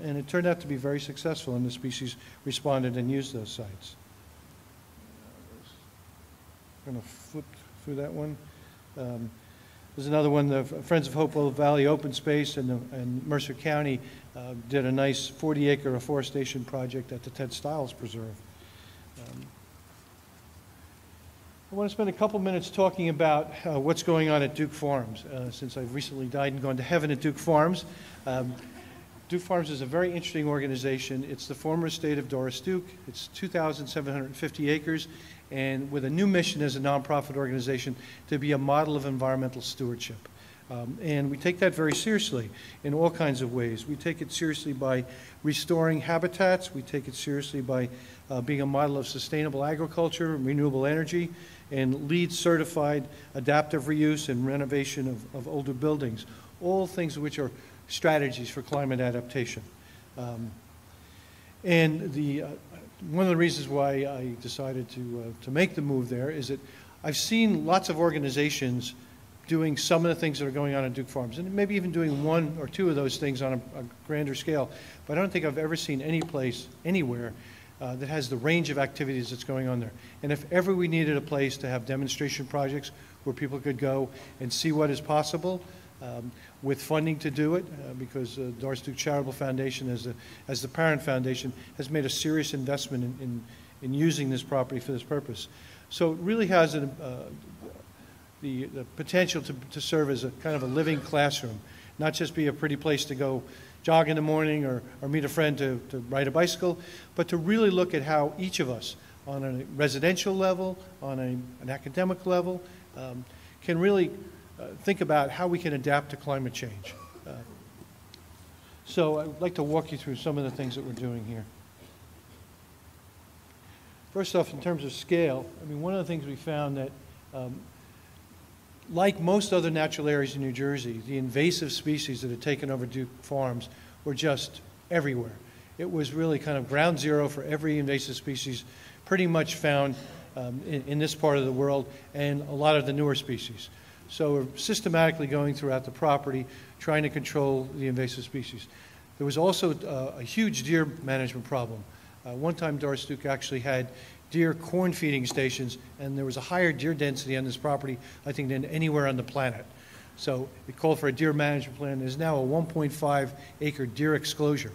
And it turned out to be very successful, and the species responded and used those sites. I'm going to flip through that one. There's another one, the Friends of Hopewell Valley Open Space and Mercer County did a nice 40-acre afforestation project at the Ted Stiles Preserve. I want to spend a couple minutes talking about what's going on at Duke Farms, since I've recently died and gone to heaven at Duke Farms. Duke Farms is a very interesting organization. It's the former estate of Doris Duke. It's 2,750 acres, and with a new mission as a nonprofit organization to be a model of environmental stewardship. And we take that very seriously in all kinds of ways. We take it seriously by restoring habitats. We take it seriously by being a model of sustainable agriculture, renewable energy, and LEED certified adaptive reuse and renovation of older buildings, all things which are strategies for climate adaptation. And one of the reasons why I decided to make the move there is that I've seen lots of organizations doing some of the things that are going on at Duke Farms, and maybe even doing one or two of those things on a grander scale. But I don't think I've ever seen any place, anywhere, that has the range of activities that's going on there. And if ever we needed a place to have demonstration projects where people could go and see what is possible, with funding to do it, because Doris Duke Charitable Foundation, as the parent foundation, has made a serious investment in using this property for this purpose. So it really has the potential to serve as a kind of a living classroom, not just be a pretty place to go jog in the morning or meet a friend to ride a bicycle, but to really look at how each of us, on a residential level, on an academic level, can really think about how we can adapt to climate change. So I'd like to walk you through some of the things that we're doing here. First off, in terms of scale, I mean, one of the things we found that, like most other natural areas in New Jersey, the invasive species that had taken over Duke Farms were just everywhere. It was really kind of ground zero for every invasive species pretty much found in this part of the world, and a lot of the newer species. So we're systematically going throughout the property, trying to control the invasive species. There was also a huge deer management problem. One time Doris Duke actually had deer corn feeding stations, and there was a higher deer density on this property, I think, than anywhere on the planet. So it called for a deer management plan. There's now a 1.5 acre deer exclosure,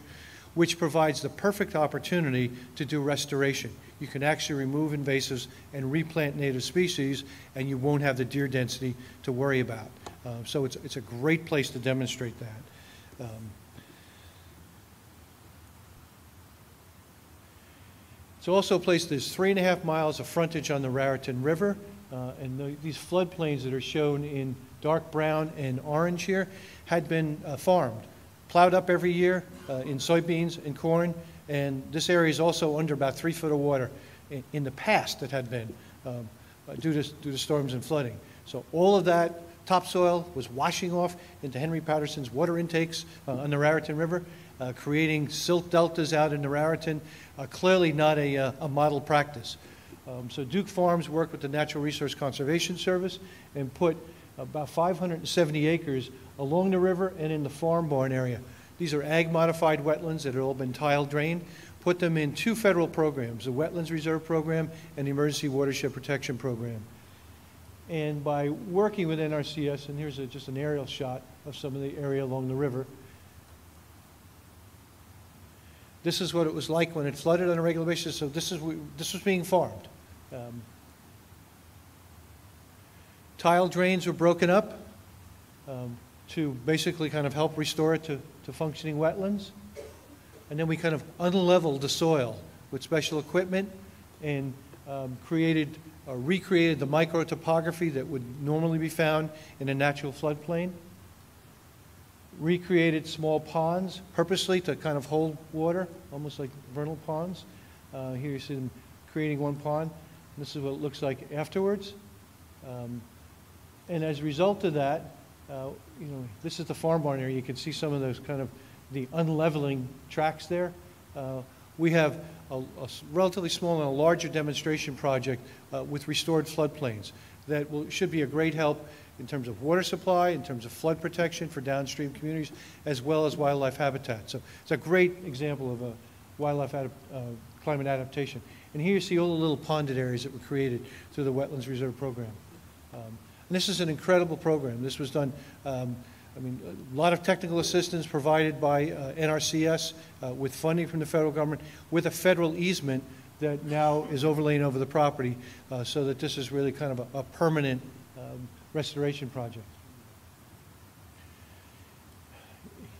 which provides the perfect opportunity to do restoration. You can actually remove invasives and replant native species, and you won't have the deer density to worry about. So it's a great place to demonstrate that. It's also a place that's 3.5 miles of frontage on the Raritan River, and these floodplains that are shown in dark brown and orange here had been farmed, plowed up every year in soybeans and corn, and this area is also under about 3 foot of water in the past that had been due to storms and flooding. So all of that topsoil was washing off into Henry Patterson's water intakes on the Raritan River, creating silt deltas out in the Raritan, clearly not a model practice. So Duke Farms worked with the Natural Resource Conservation Service and put about 570 acres along the river and in the farm barn area. These are ag-modified wetlands that had all been tile drained, put them in 2 federal programs, the Wetlands Reserve Program and the Emergency Watershed Protection Program. And by working with NRCS, and here's just an aerial shot of some of the area along the river, this is what it was like when it flooded on a regular basis. So this was being farmed. Tile drains were broken up to basically kind of help restore it to functioning wetlands. And then we kind of unleveled the soil with special equipment and recreated the microtopography that would normally be found in a natural floodplain. Recreated small ponds purposely to kind of hold water, almost like vernal ponds. Here you see them creating one pond. This is what it looks like afterwards. And as a result of that, this is the farm barn area. You can see some of those kind of the unleveling tracks there. We have a relatively small and a larger demonstration project with restored floodplains that should be a great help in terms of water supply, in terms of flood protection for downstream communities, as well as wildlife habitat. So it's a great example of a wildlife climate adaptation. And here you see all the little ponded areas that were created through the Wetlands Reserve Program. And this is an incredible program. This was done, a lot of technical assistance provided by NRCS with funding from the federal government, with a federal easement that now is overlain over the property, so that this is really kind of a permanent restoration project.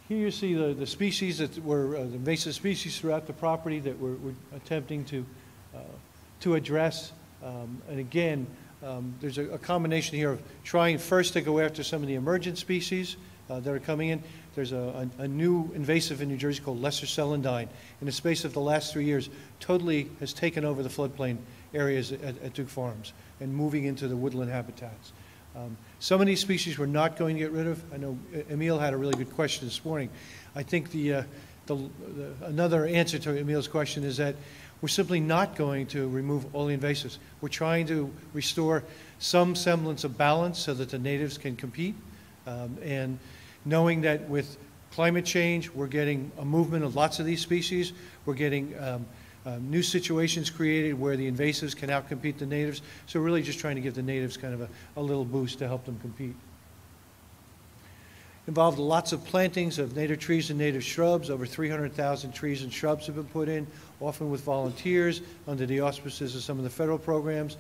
Here you see the species that were the invasive species throughout the property that we're attempting to address. And again, there's a combination here of trying first to go after some of the emergent species that are coming in. There's a new invasive in New Jersey called lesser celandine. In the space of the last 3 years, totally has taken over the floodplain areas at Duke Farms and moving into the woodland habitats. Some of these species we're not going to get rid of. I know Emil had a really good question this morning. I think another answer to Emil's question is that we're simply not going to remove all the invasives. We're trying to restore some semblance of balance so that the natives can compete. And knowing that with climate change, we're getting a movement of lots of these species. We're getting new situations created where the invasives can outcompete the natives. So we're really just trying to give the natives kind of a little boost to help them compete. Involved lots of plantings of native trees and native shrubs. Over 300,000 trees and shrubs have been put in, often with volunteers under the auspices of some of the federal programs,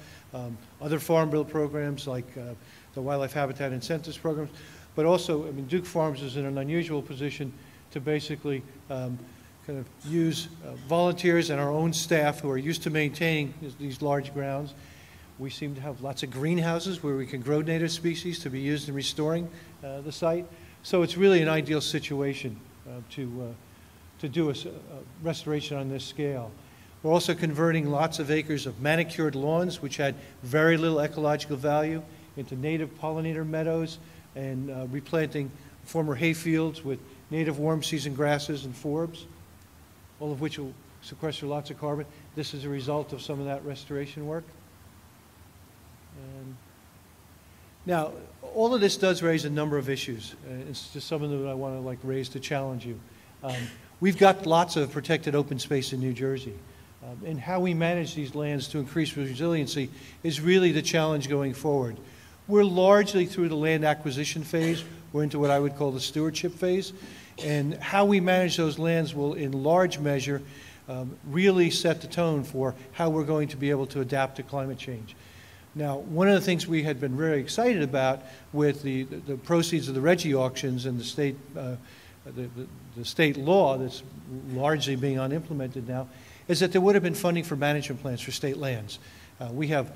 other farm bill programs like the Wildlife Habitat Incentives programs. But also, I mean, Duke Farms is in an unusual position to basically kind of use volunteers and our own staff who are used to maintaining these large grounds. We seem to have lots of greenhouses where we can grow native species to be used in restoring the site. So it's really an ideal situation to do a restoration on this scale. We're also converting lots of acres of manicured lawns, which had very little ecological value, into native pollinator meadows and replanting former hayfields with native warm season grasses and forbs, all of which will sequester lots of carbon. This is a result of some of that restoration work. And now, all of this does raise a number of issues. It's just some of them that I want to raise to challenge you. We've got lots of protected open space in New Jersey. And how we manage these lands to increase resiliency is really the challenge going forward. We're largely through the land acquisition phase. We're into what I would call the stewardship phase. And how we manage those lands will, in large measure, really set the tone for how we're going to be able to adapt to climate change. Now, one of the things we had been very excited about with the proceeds of the RGGI auctions and the state law that's largely being unimplemented now is that there would have been funding for management plans for state lands. We have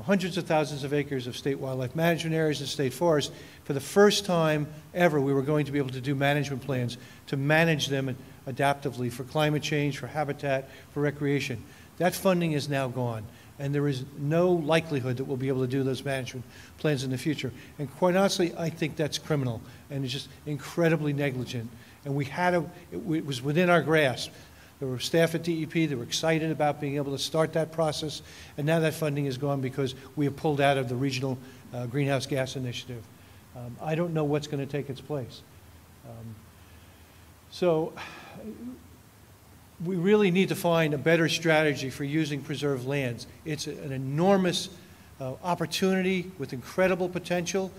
hundreds of thousands of acres of state wildlife management areas and state forests. For the first time ever, we were going to be able to do management plans to manage them adaptively for climate change, for habitat, for recreation. That funding is now gone, and there is no likelihood that we'll be able to do those management plans in the future. And quite honestly, I think that's criminal, and it's just incredibly negligent. And it was within our grasp. There were staff at DEP that were excited about being able to start that process, and now that funding is gone because we have pulled out of the Regional Greenhouse Gas Initiative. I don't know what's going to take its place. So we really need to find a better strategy for using preserved lands. It's an enormous opportunity with incredible potential,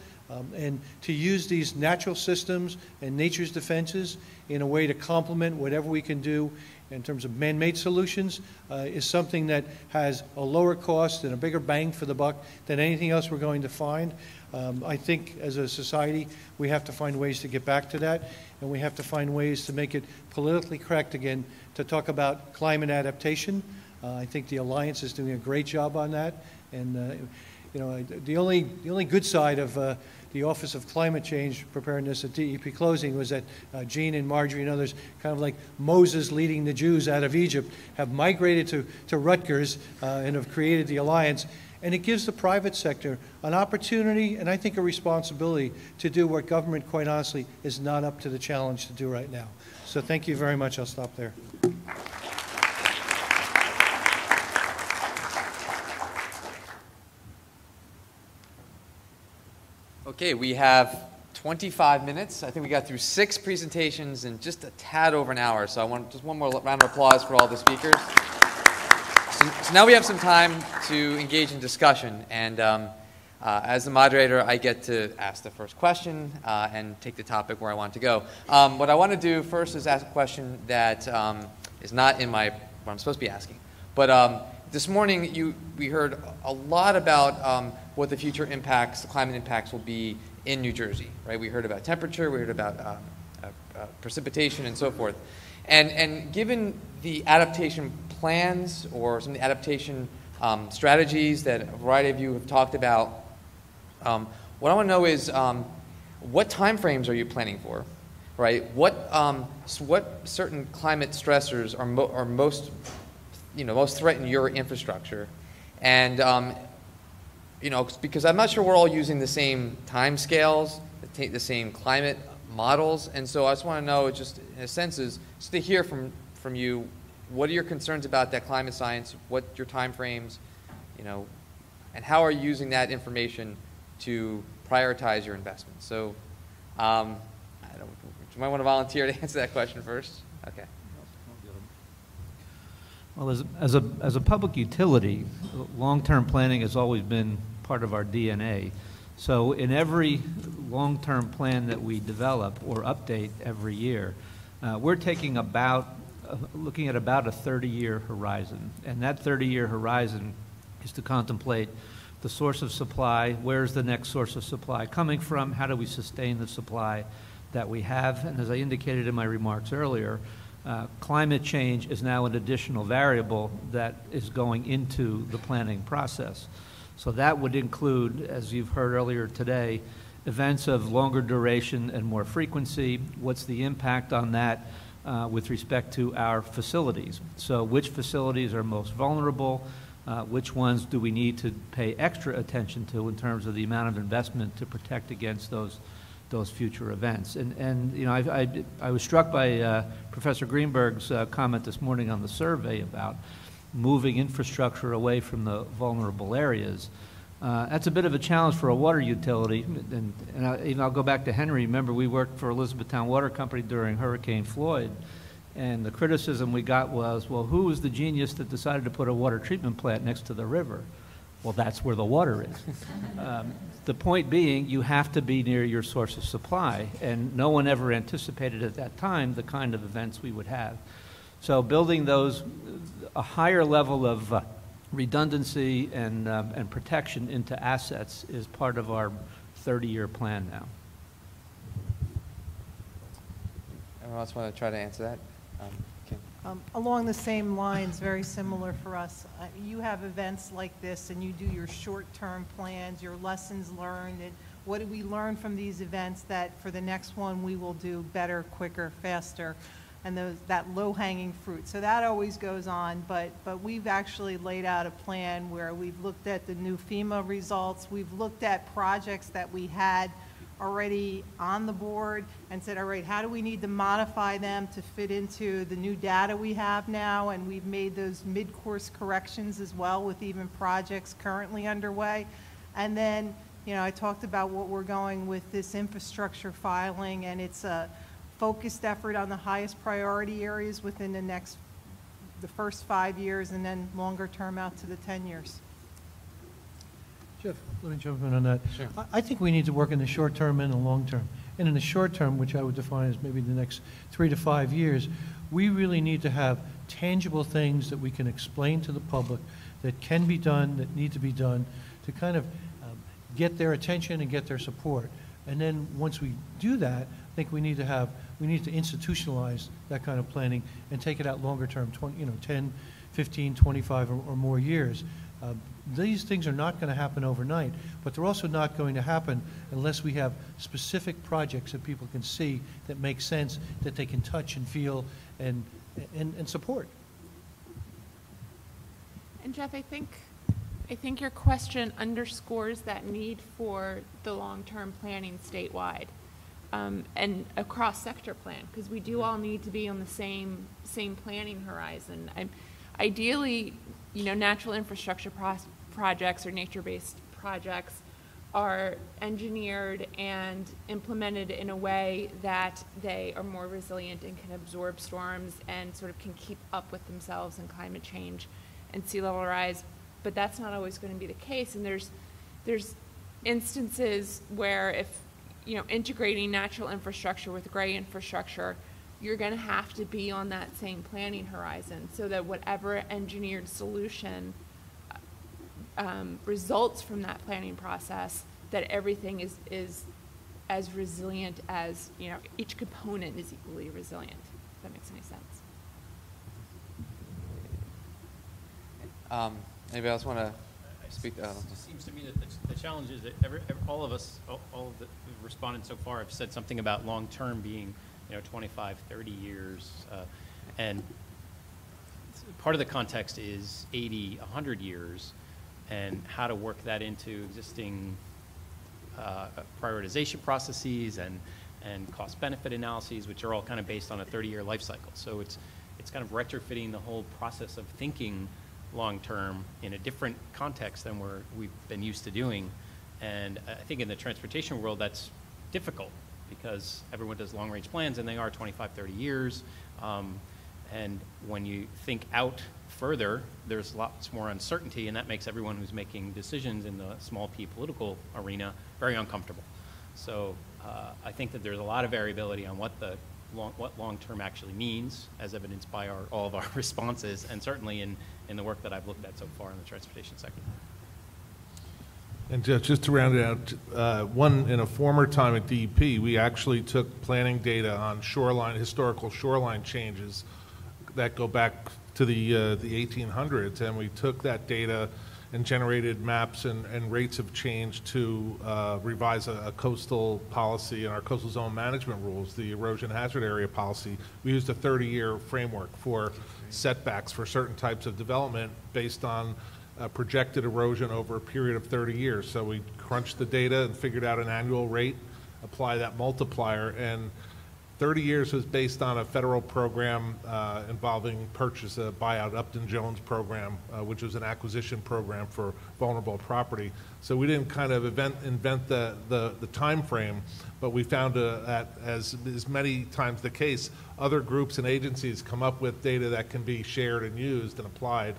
and to use these natural systems and nature's defenses in a way to complement whatever we can do in terms of man-made solutions is something that has a lower cost and a bigger bang for the buck than anything else we're going to find. I think as a society we have to find ways to get back to that, and we have to find ways to make it politically correct again to talk about climate adaptation. I think the Alliance is doing a great job on that, and the only good side of the Office of Climate Change Preparedness at DEP closing was that Gene and Marjorie and others, kind of like Moses leading the Jews out of Egypt, have migrated to Rutgers and have created the Alliance. And it gives the private sector an opportunity and I think a responsibility to do what government, quite honestly, is not up to the challenge to do right now. So thank you very much. I'll stop there. Okay, we have 25 minutes. I think we got through 6 presentations in just a tad over an hour. So I want just one more round of applause for all the speakers. So now we have some time to engage in discussion. And as the moderator, I get to ask the first question and take the topic where I want to go. What I want to do first is ask a question that is not in what I'm supposed to be asking. But this morning, we heard a lot about what the future impacts, the climate impacts will be in New Jersey, right? We heard about temperature, we heard about precipitation and so forth. And given the adaptation plans or some of the adaptation strategies that a variety of you have talked about, what I want to know is what timeframes are you planning for, right? What certain climate stressors are most threaten your infrastructure, and because I'm not sure we're all using the same time scales, the same climate models, and so I just want to know, just in a sense, is just to hear from you, what are your concerns about that climate science? What your time frames, and how are you using that information to prioritize your investments? So, you might want to volunteer to answer that question first. Okay. Well, as a public utility, long-term planning has always been part of our DNA. So in every long-term plan that we develop or update every year, we're looking at about a 30-year horizon. And that 30-year horizon is to contemplate the source of supply, where's the next source of supply coming from, how do we sustain the supply that we have. And as I indicated in my remarks earlier, climate change is now an additional variable that is going into the planning process. So that would include, as you've heard earlier today, events of longer duration and more frequency. What's the impact on that with respect to our facilities? So which facilities are most vulnerable? Which ones do we need to pay extra attention to in terms of the amount of investment to protect against those future events? And I was struck by Professor Greenberg's comment this morning on the survey about moving infrastructure away from the vulnerable areas. That's a bit of a challenge for a water utility, and I'll go back to Henry. Remember, we worked for Elizabethtown Water Company during Hurricane Floyd, and the criticism we got was, well, who was the genius that decided to put a water treatment plant next to the river? Well, that's where the water is. The point being, you have to be near your source of supply, and no one ever anticipated at that time the kind of events we would have. So building a higher level of redundancy and protection into assets is part of our 30-year plan now. Anyone else want to try to answer that? Kim? Along the same lines, very similar for us. You have events like this, and you do your short-term plans, your lessons learned, and what did we learn from these events that for the next one we will do better, quicker, faster, and that low-hanging fruit. So that always goes on, but we've actually laid out a plan where we've looked at the new FEMA results, we've looked at projects that we had already on the board and said, all right, how do we need to modify them to fit into the new data we have now? And we've made those mid-course corrections as well with even projects currently underway. And then, I talked about what we're going with this infrastructure filing, and it's a focused effort on the highest priority areas within the first 5 years, and then longer term out to the 10 years. Jeff, let me jump in on that. Sure. I think we need to work in the short term and the long term. And in the short term, which I would define as maybe the next 3 to 5 years, we really need to have tangible things that we can explain to the public that can be done, that need to be done, to kind of get their attention and get their support. And then once we do that, I think we need to institutionalize that kind of planning and take it out longer term, 10, 15, 25 or more years. These things are not going to happen overnight, but they're also not going to happen unless we have specific projects that people can see that make sense, that they can touch and feel and support. And Jeff, I think your question underscores that need for the long-term planning statewide and a cross-sector plan, because we do all need to be on the same planning horizon. Ideally, natural infrastructure projects or nature-based projects are engineered and implemented in a way that they are more resilient and can absorb storms and sort of can keep up with themselves in climate change and sea level rise. But that's not always going to be the case, and there's instances where if integrating natural infrastructure with gray infrastructure, you're going to have to be on that same planning horizon so that whatever engineered solution results from that planning process, that everything is as resilient as, you know, each component is equally resilient, if that makes any sense. Anybody else want to speak? It just seems to me that the challenge is that all of us, all of the respondents so far have said something about long-term being, you know, 25, 30 years. And part of the context is 80, 100 years, and how to work that into existing prioritization processes and cost-benefit analyses, which are all kind of based on a 30-year life cycle. So it's kind of retrofitting the whole process of thinking long-term in a different context than we've been used to doing. And I think in the transportation world, that's difficult because everyone does long-range plans and they are 25, 30 years. And when you think out further, there's lots more uncertainty, and that makes everyone who's making decisions in the small p political arena very uncomfortable. So I think that there's a lot of variability on what long-term actually means, as evidenced by all of our responses, and certainly in the work that I've looked at so far in the transportation sector. And just to round it out, in a former time at DEP, we actually took planning data on historical shoreline changes that go back to the 1800s, and we took that data and generated maps and rates of change to revise a coastal policy and our coastal zone management rules, the erosion hazard area policy. We used a 30-year framework for setbacks for certain types of development based on projected erosion over a period of 30 years. So we crunched the data and figured out an annual rate, apply that multiplier, and 30 years was based on a federal program involving purchase, a buyout Upton Jones program, which was an acquisition program for vulnerable property. So we didn't kind of invent the time frame, but we found that as many times the case, other groups and agencies come up with data that can be shared and used and applied.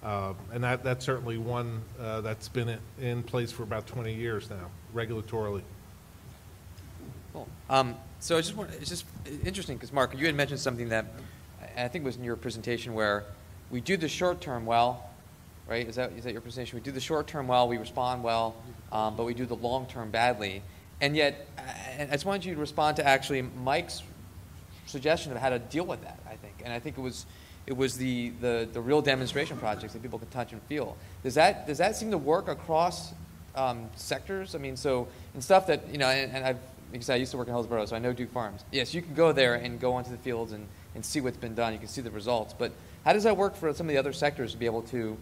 And that's certainly one that's been in place for about 20 years now, regulatorily. Cool. So it's just interesting because, Mark, you had mentioned something that I think was in your presentation where we do the short term well, right? Is that your presentation? We do the short term well, we respond well, but we do the long term badly. And yet, I just wanted you to respond to actually Mike's suggestion of how to deal with that, I think. And I think it was the real demonstration projects that people can touch and feel. Does that seem to work across sectors? I mean, so in stuff that, you know, and because I used to work in Hillsborough, so I know Duke Farms. Yes, you can go there and go onto the fields and see what's been done. You can see the results. But how does that work for some of the other sectors to be able to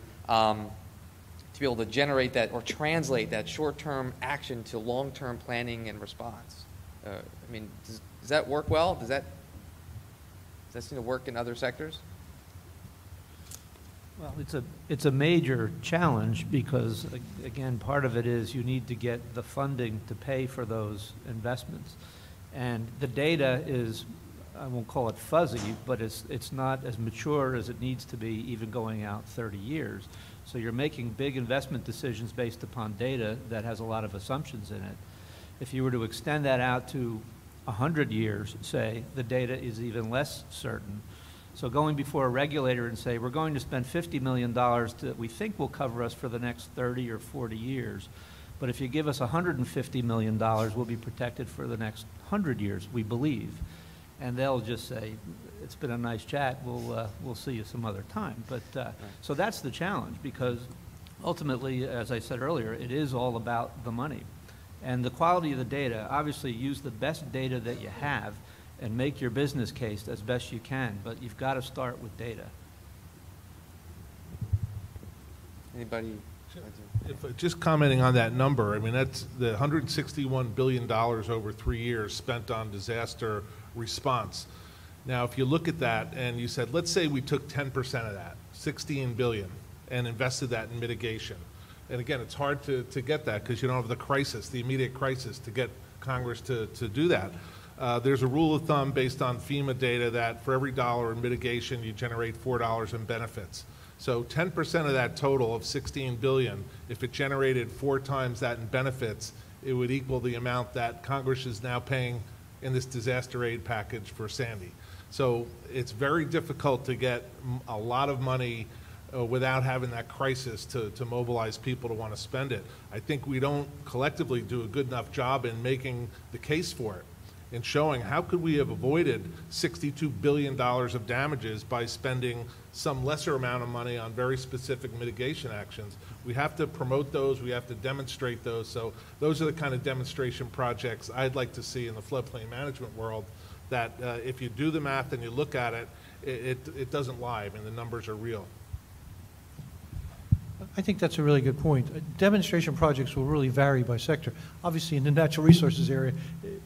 generate that or translate that short-term action to long-term planning and response? I mean, does that work well? Does that seem to work in other sectors? Well, it's a major challenge because, again, part of it is you need to get the funding to pay for those investments. And the data is, I won't call it fuzzy, but it's not as mature as it needs to be even going out 30 years. So you're making big investment decisions based upon data that has a lot of assumptions in it. If you were to extend that out to 100 years, say, the data is even less certain. So going before a regulator and say, we're going to spend $50 million that we think will cover us for the next 30 or 40 years, but if you give us $150 million, we'll be protected for the next 100 years, we believe. And they'll just say, it's been a nice chat, we'll see you some other time. But so that's the challenge, because ultimately, as I said earlier, it is all about the money. And the quality of the data, obviously use the best data that you have and make your business case as best you can, but you've got to start with data. Anybody? Just commenting on that number, I mean, that's the $161 billion over 3 years spent on disaster response. Now, if you look at that and you said, let's say we took 10% of that, $16 billion, and invested that in mitigation. And again, it's hard to get that because you don't have the crisis, the immediate crisis, to get Congress to do that. There's a rule of thumb based on FEMA data that for every dollar in mitigation, you generate $4 in benefits. So 10% of that total of $16 billion, if it generated 4 times that in benefits, it would equal the amount that Congress is now paying in this disaster aid package for Sandy. So it's very difficult to get a lot of money without having that crisis to mobilize people to want to spend it. I think we don't collectively do a good enough job in making the case for it, in showing how could we have avoided $62 billion of damages by spending some lesser amount of money on very specific mitigation actions. We have to promote those, we have to demonstrate those, so those are the kind of demonstration projects I'd like to see in the floodplain management world, that if you do the math and you look at it, it doesn't lie. I mean, the numbers are real. I think that's a really good point. Demonstration projects will really vary by sector. Obviously, in the natural resources area,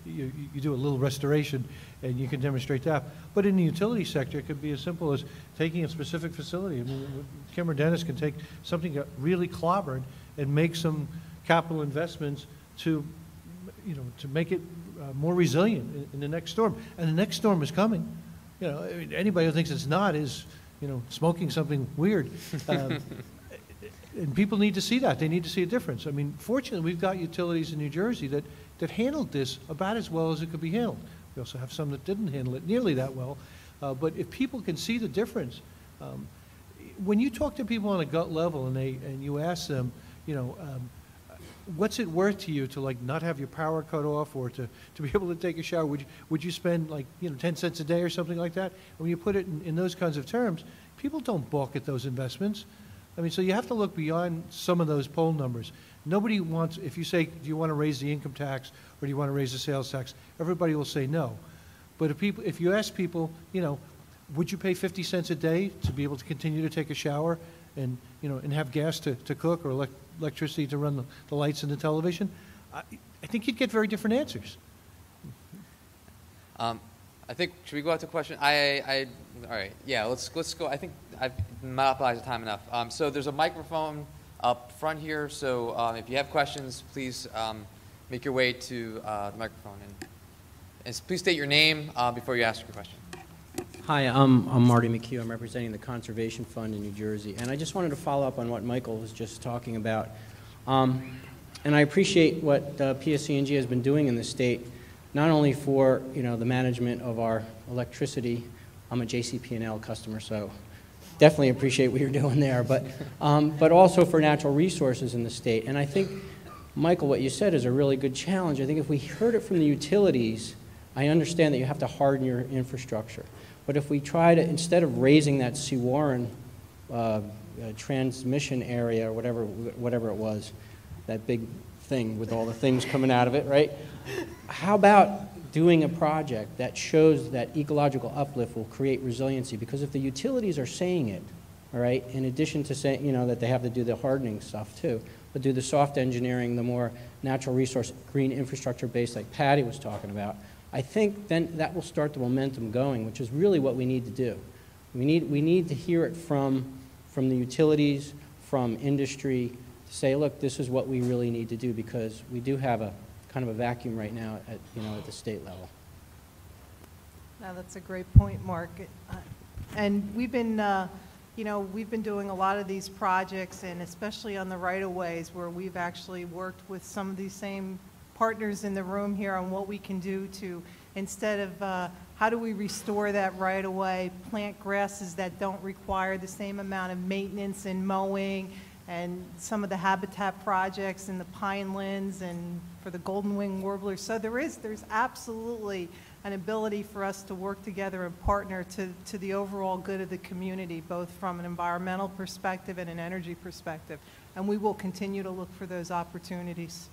you do a little restoration and you can demonstrate that. But in the utility sector, it could be as simple as taking a specific facility. I mean, Kim or Dennis can take something that really clobbered and make some capital investments to, to make it more resilient in the next storm. And the next storm is coming. I mean, anybody who thinks it's not is, smoking something weird. And people need to see that. They need to see a difference. I mean, fortunately, we've got utilities in New Jersey that handled this about as well as it could be handled. We also have some that didn't handle it nearly that well. But if people can see the difference, when you talk to people on a gut level and you ask them, what's it worth to you to not have your power cut off or to be able to take a shower? Would you spend 10 cents a day or something like that? And when you put it in those kinds of terms, people don't balk at those investments. I mean, so you have to look beyond some of those poll numbers. Nobody wants, if you say, do you want to raise the income tax or do you want to raise the sales tax, everybody will say no. But if you ask people, would you pay 50 cents a day to be able to continue to take a shower and, and have gas to cook or electricity to run the lights and the television? I think you'd get very different answers. I think, should we go out to question? All right, yeah, let's go. I think I've monopolized the time enough. So there's a microphone up front here, so if you have questions, please make your way to the microphone. And please state your name before you ask your question. Hi, I'm Marty McHugh. I'm representing the Conservation Fund in New Jersey. And I just wanted to follow up on what Michael was just talking about. And I appreciate what PSC&G has been doing in the state, not only for the management of our electricity. I'm a JCP&L customer, so definitely appreciate what you're doing there, but also for natural resources in the state. And I think, Michael, what you said is a really good challenge. I think if we heard it from the utilities, I understand that you have to harden your infrastructure. But if we try to, instead of raising that Sewaren transmission area or whatever it was, that big thing with all the things coming out of it, right? How about doing a project that shows that ecological uplift will create resiliency? Because if the utilities are saying it, all right, in addition to saying, that they have to do the hardening stuff too, but do the soft engineering, the more natural resource, green infrastructure based like Patty was talking about, I think then that will start the momentum going, which is really what we need to do. We need to hear it from the utilities, from industry, to say, look, this is what we really need to do, because we do have a kind of a vacuum right now at the state level. Now, that's a great point, Mark. And we've been, we've been doing a lot of these projects, and especially on the right-of-ways, where we've actually worked with some of these same partners in the room here on what we can do to, instead of how do we restore that right-of-way, plant grasses that don't require the same amount of maintenance and mowing, and some of the habitat projects in the pinelands and for the golden wing warblers. So there's absolutely an ability for us to work together and partner to the overall good of the community, both from an environmental perspective and an energy perspective. And we will continue to look for those opportunities.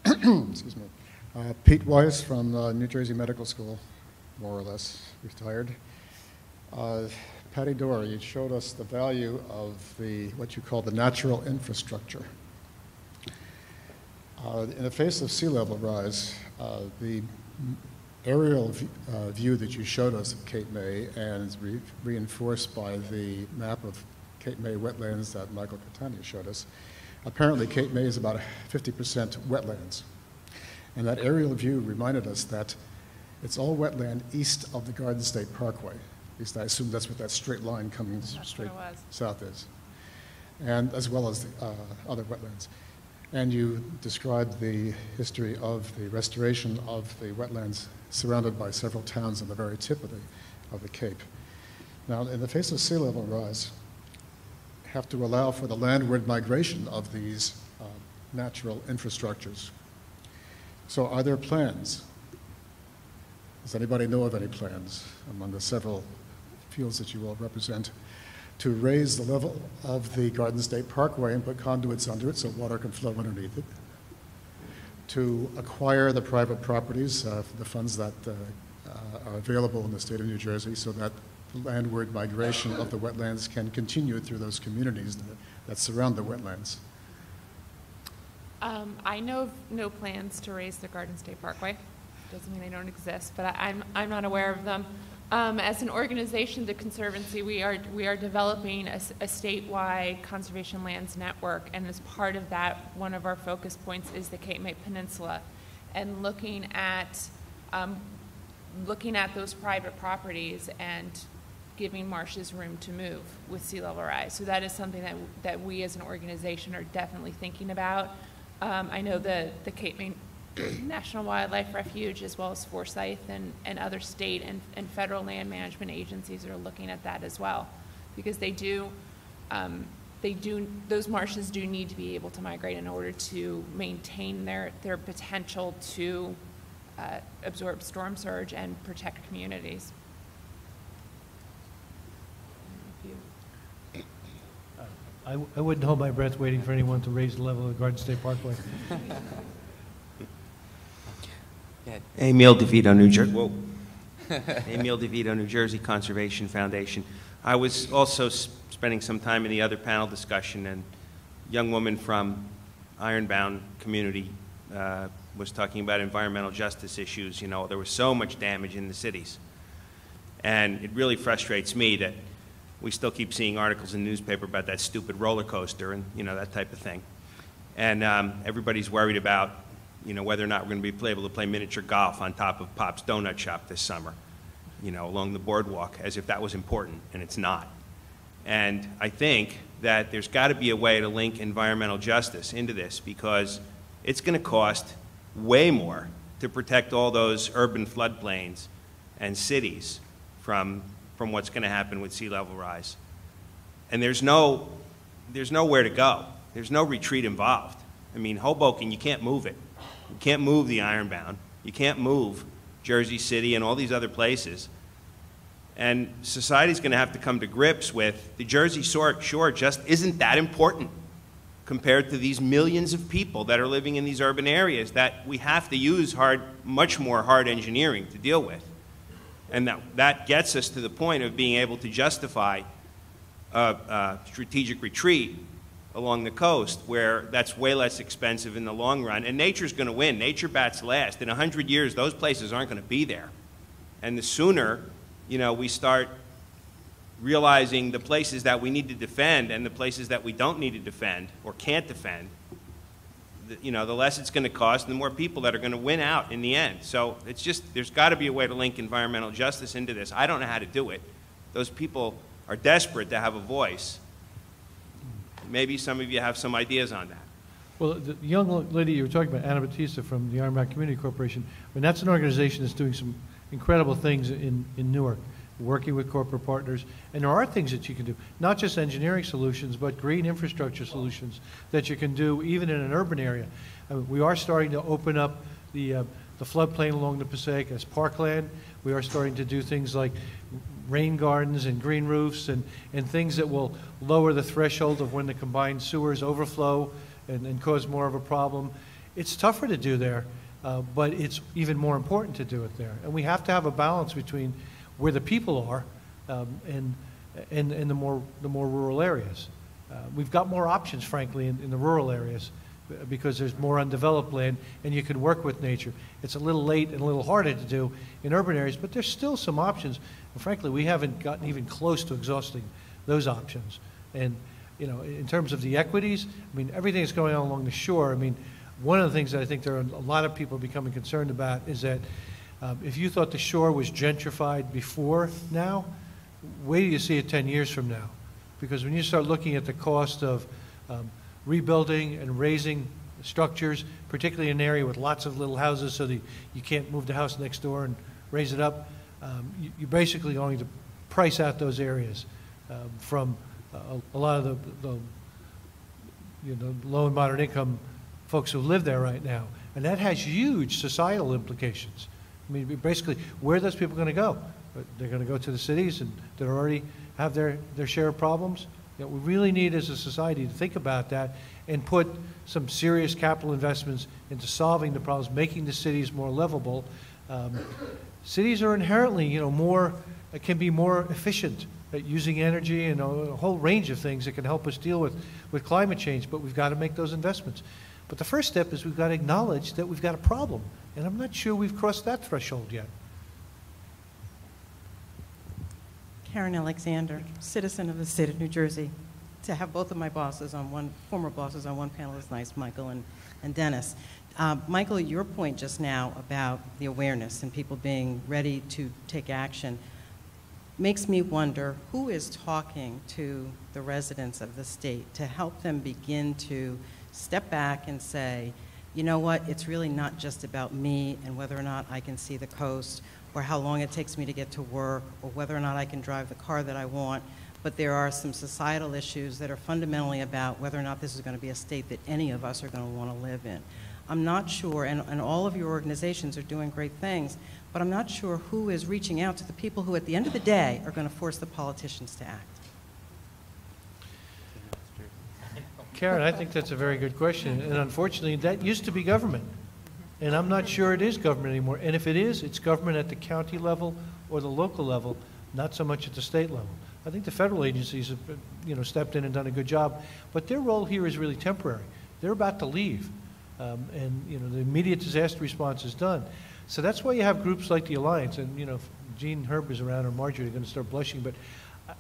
Excuse me. Pete Weiss from New Jersey Medical School, more or less retired. Patty Dorr, you showed us the value of what you call the natural infrastructure. In the face of sea level rise, the aerial view that you showed us of Cape May, and is reinforced by the map of Cape May wetlands that Michael Catania showed us, apparently Cape May is about 50% wetlands. And that aerial view reminded us that it's all wetland east of the Garden State Parkway. At least I assume that's what that straight line coming straight south is, and as well as the other wetlands. And you described the history of the restoration of the wetlands surrounded by several towns on the very tip of of the Cape. Now, in the face of sea level rise, have to allow for the landward migration of these natural infrastructures. So are there plans? Does anybody know of any plans among the several fields that you all represent to raise the level of the Garden State Parkway and put conduits under it so water can flow underneath it? To acquire the private properties, the funds that are available in the state of New Jersey so that the landward migration of the wetlands can continue through those communities that surround the wetlands? I know of no plans to raise the Garden State Parkway. Doesn't mean they don't exist, but I'm not aware of them. As an organization, the Conservancy, we are developing a statewide conservation lands network, and as part of that, one of our focus points is the Cape May Peninsula, and looking at those private properties and giving marshes room to move with sea level rise. So that is something that we as an organization are definitely thinking about. I know the Cape May National Wildlife Refuge, as well as Forsyth and other state and federal land management agencies are looking at that as well, because those marshes do need to be able to migrate in order to maintain their potential to absorb storm surge and protect communities. I wouldn't hold my breath waiting for anyone to raise the level of the Garden State Parkway. Emil DeVito, New Jersey. Whoa. Emil DeVito, New Jersey Conservation Foundation. I was also spending some time in the other panel discussion, and a young woman from Ironbound community was talking about environmental justice issues. You know, there was so much damage in the cities. And it really frustrates me that we still keep seeing articles in the newspaper about that stupid roller coaster and, you know, that type of thing. And everybody's worried about, you know, whether or not we're going to be able to play miniature golf on top of Pop's Donut Shop this summer, you know, along the boardwalk, as if that was important, and it's not. And I think that there's got to be a way to link environmental justice into this, because it's going to cost way more to protect all those urban floodplains and cities from what's going to happen with sea level rise. And there's nowhere to go. There's no retreat involved. I mean, Hoboken, you can't move it. You can't move the Ironbound. You can't move Jersey City and all these other places. And society's going to have to come to grips with the Jersey Shore just isn't that important compared to these millions of people that are living in these urban areas that we have to use much more hard engineering to deal with. And that gets us to the point of being able to justify a strategic retreat along the coast, where that's way less expensive in the long run. And nature's going to win. Nature bats last. In 100 years, those places aren't going to be there. And the sooner, you know, we start realizing the places that we need to defend and the places that we don't need to defend or can't defend, you know, the less it's going to cost and the more people that are going to win out in the end. So it's just, there's got to be a way to link environmental justice into this. I don't know how to do it. Those people are desperate to have a voice. Maybe some of you have some ideas on that. Well, the young lady you were talking about, Anna Batista from the Ironbound Community Corporation, I mean, that's an organization that's doing some incredible things in Newark, working with corporate partners. And there are things that you can do, not just engineering solutions, but green infrastructure solutions that you can do even in an urban area. I mean, we are starting to open up the floodplain along the Passaic as parkland. We are starting to do things like rain gardens and green roofs and things that will lower the threshold of when the combined sewers overflow and cause more of a problem. It's tougher to do there, but it's even more important to do it there. And we have to have a balance between where the people are and the more rural areas. We've got more options, frankly, in the rural areas because there's more undeveloped land and you can work with nature. It's a little late and a little harder to do in urban areas, but there's still some options. And frankly, we haven't gotten even close to exhausting those options. And, you know, in terms of the equities, I mean, everything that's going on along the shore, I mean, one of the things that I think there are a lot of people becoming concerned about is that if you thought the shore was gentrified before now, wait till you see it 10 years from now. Because when you start looking at the cost of rebuilding and raising structures, particularly in an area with lots of little houses so that you can't move the house next door and raise it up, you're basically going to price out those areas from a lot of the low and moderate income folks who live there right now. And that has huge societal implications. I mean, basically, where are those people going to go? They're going to go to the cities and that already have their share of problems. We really need as a society to think about that and put some serious capital investments into solving the problems, making the cities more livable. Cities are inherently, can be more efficient at using energy and a whole range of things that can help us deal with climate change, but we've got to make those investments. But the first step is we've got to acknowledge that we've got a problem, and I'm not sure we've crossed that threshold yet. Karen Alexander, citizen of the state of New Jersey. To have both of my former bosses on one panel is nice, Michael and Dennis. Michael, your point just now about the awareness and people being ready to take action makes me wonder who is talking to the residents of the state to help them begin to step back and say, you know what, it's really not just about me and whether or not I can see the coast or how long it takes me to get to work or whether or not I can drive the car that I want, but there are some societal issues that are fundamentally about whether or not this is going to be a state that any of us are going to want to live in. I'm not sure, and all of your organizations are doing great things, but I'm not sure who is reaching out to the people who at the end of the day are going to force the politicians to act. Karen, I think that's a very good question, and unfortunately that used to be government. And I'm not sure it is government anymore. And if it is, it's government at the county level or the local level, not so much at the state level. I think the federal agencies have, stepped in and done a good job, but their role here is really temporary. They're about to leave, and the immediate disaster response is done. So that's why you have groups like the Alliance, and if Gene Herb is around or Marjorie are going to start blushing. But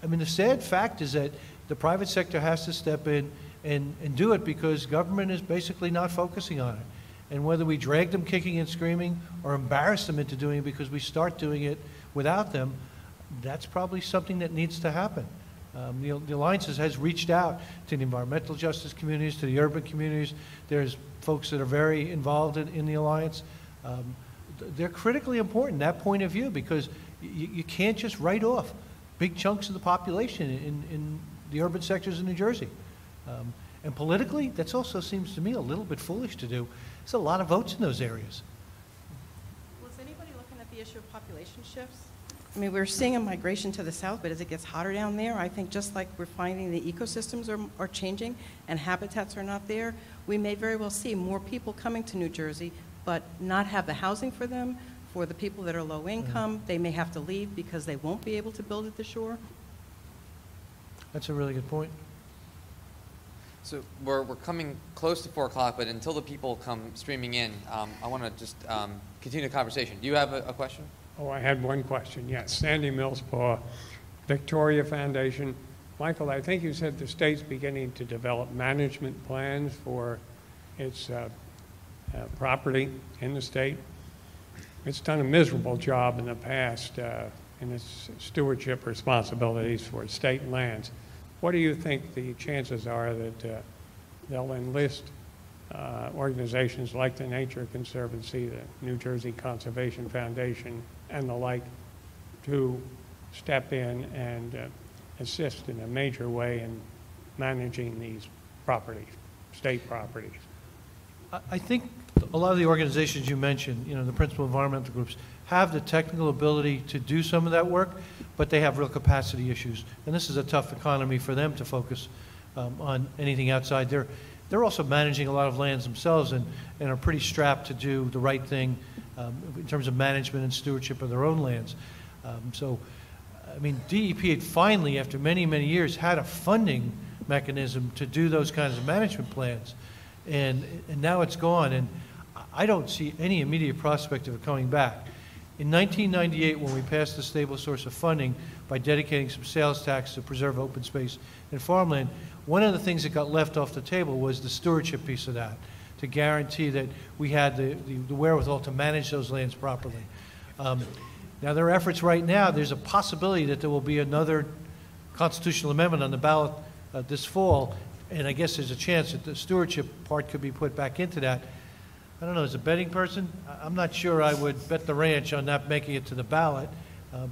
I mean, the sad fact is that the private sector has to step in and do it because government is basically not focusing on it. And whether we drag them kicking and screaming or embarrass them into doing it because we start doing it without them, that's probably something that needs to happen. The Alliance has reached out to the environmental justice communities, to the urban communities. There's folks that are very involved in the Alliance. They're critically important, that point of view, because you can't just write off big chunks of the population in the urban sectors of New Jersey. And politically, that also seems to me a little bit foolish to do. There's a lot of votes in those areas. Was anybody looking at the issue of population shifts? I mean, we're seeing a migration to the south, but as it gets hotter down there, I think just like we're finding the ecosystems are changing and habitats are not there, we may very well see more people coming to New Jersey, but not have the housing for them. For the people that are low income, they may have to leave because they won't be able to build at the shore. That's a really good point. So we're coming close to 4 o'clock, but until the people come streaming in, I want to just continue the conversation. Do you have a question? Oh, I had one question, yes. Sandy Millspaw, Victoria Foundation. Michael, I think you said the state's beginning to develop management plans for its property in the state. It's done a miserable job in the past in its stewardship responsibilities for state lands. What do you think the chances are that they'll enlist organizations like the Nature Conservancy, the New Jersey Conservation Foundation, and the like to step in and assist in a major way in managing these properties, state properties? I think a lot of the organizations you mentioned, the principal environmental groups, have the technical ability to do some of that work, but they have real capacity issues. And this is a tough economy for them to focus on anything outside. They're also managing a lot of lands themselves and are pretty strapped to do the right thing in terms of management and stewardship of their own lands. So, I mean, DEP had finally, after many, many years, had a funding mechanism to do those kinds of management plans. And now it's gone, and I don't see any immediate prospect of it coming back. In 1998, when we passed a stable source of funding by dedicating some sales tax to preserve open space and farmland, one of the things that got left off the table was the stewardship piece of that, to guarantee that we had the wherewithal to manage those lands properly. Now, there are efforts right now. There's a possibility that there will be another constitutional amendment on the ballot this fall, and I guess there's a chance that the stewardship part could be put back into that. I don't know, as a betting person, I'm not sure I would bet the ranch on not making it to the ballot.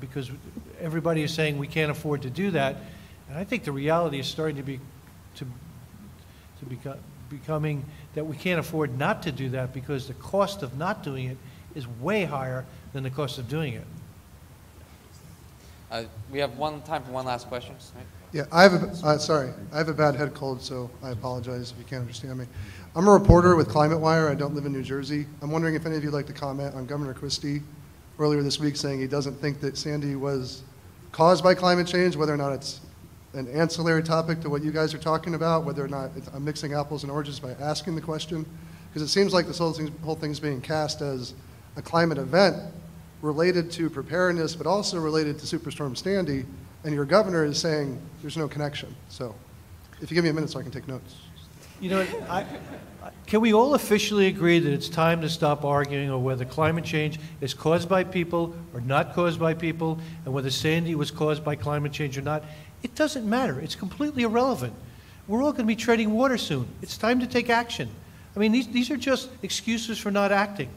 because everybody is saying we can't afford to do that. And I think the reality is starting to becoming that we can't afford not to do that because the cost of not doing it is way higher than the cost of doing it. We have time for one last question. Right? Yeah, I have a bad head cold, so I apologize if you can't understand me. I'm a reporter with Climate Wire. I don't live in New Jersey. I'm wondering if any of you would like to comment on Governor Christie earlier this week saying he doesn't think that Sandy was caused by climate change, whether or not it's an ancillary topic to what you guys are talking about, whether or not I'm mixing apples and oranges by asking the question, because it seems like this whole thing is being cast as a climate event related to preparedness, but also related to Superstorm Sandy, and your governor is saying there's no connection. So if you give me a minute so I can take notes. You know, can we all officially agree that it's time to stop arguing over whether climate change is caused by people or not caused by people, and whether Sandy was caused by climate change or not? It doesn't matter. It's completely irrelevant. We're all going to be treading water soon. It's time to take action. I mean, these are just excuses for not acting.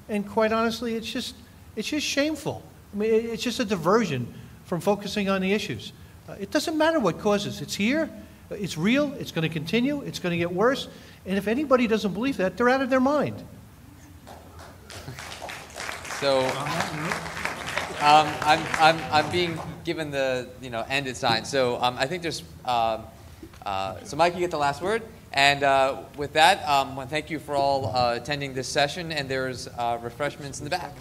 And quite honestly, it's just shameful. I mean, it's just a diversion from focusing on the issues. It doesn't matter what causes. It's here. It's real. It's going to continue. It's going to get worse. And if anybody doesn't believe that, they're out of their mind. So I'm being given the ended sign. So I think there's so Mike, you get the last word. And with that, thank you for all attending this session. And there's refreshments in the back.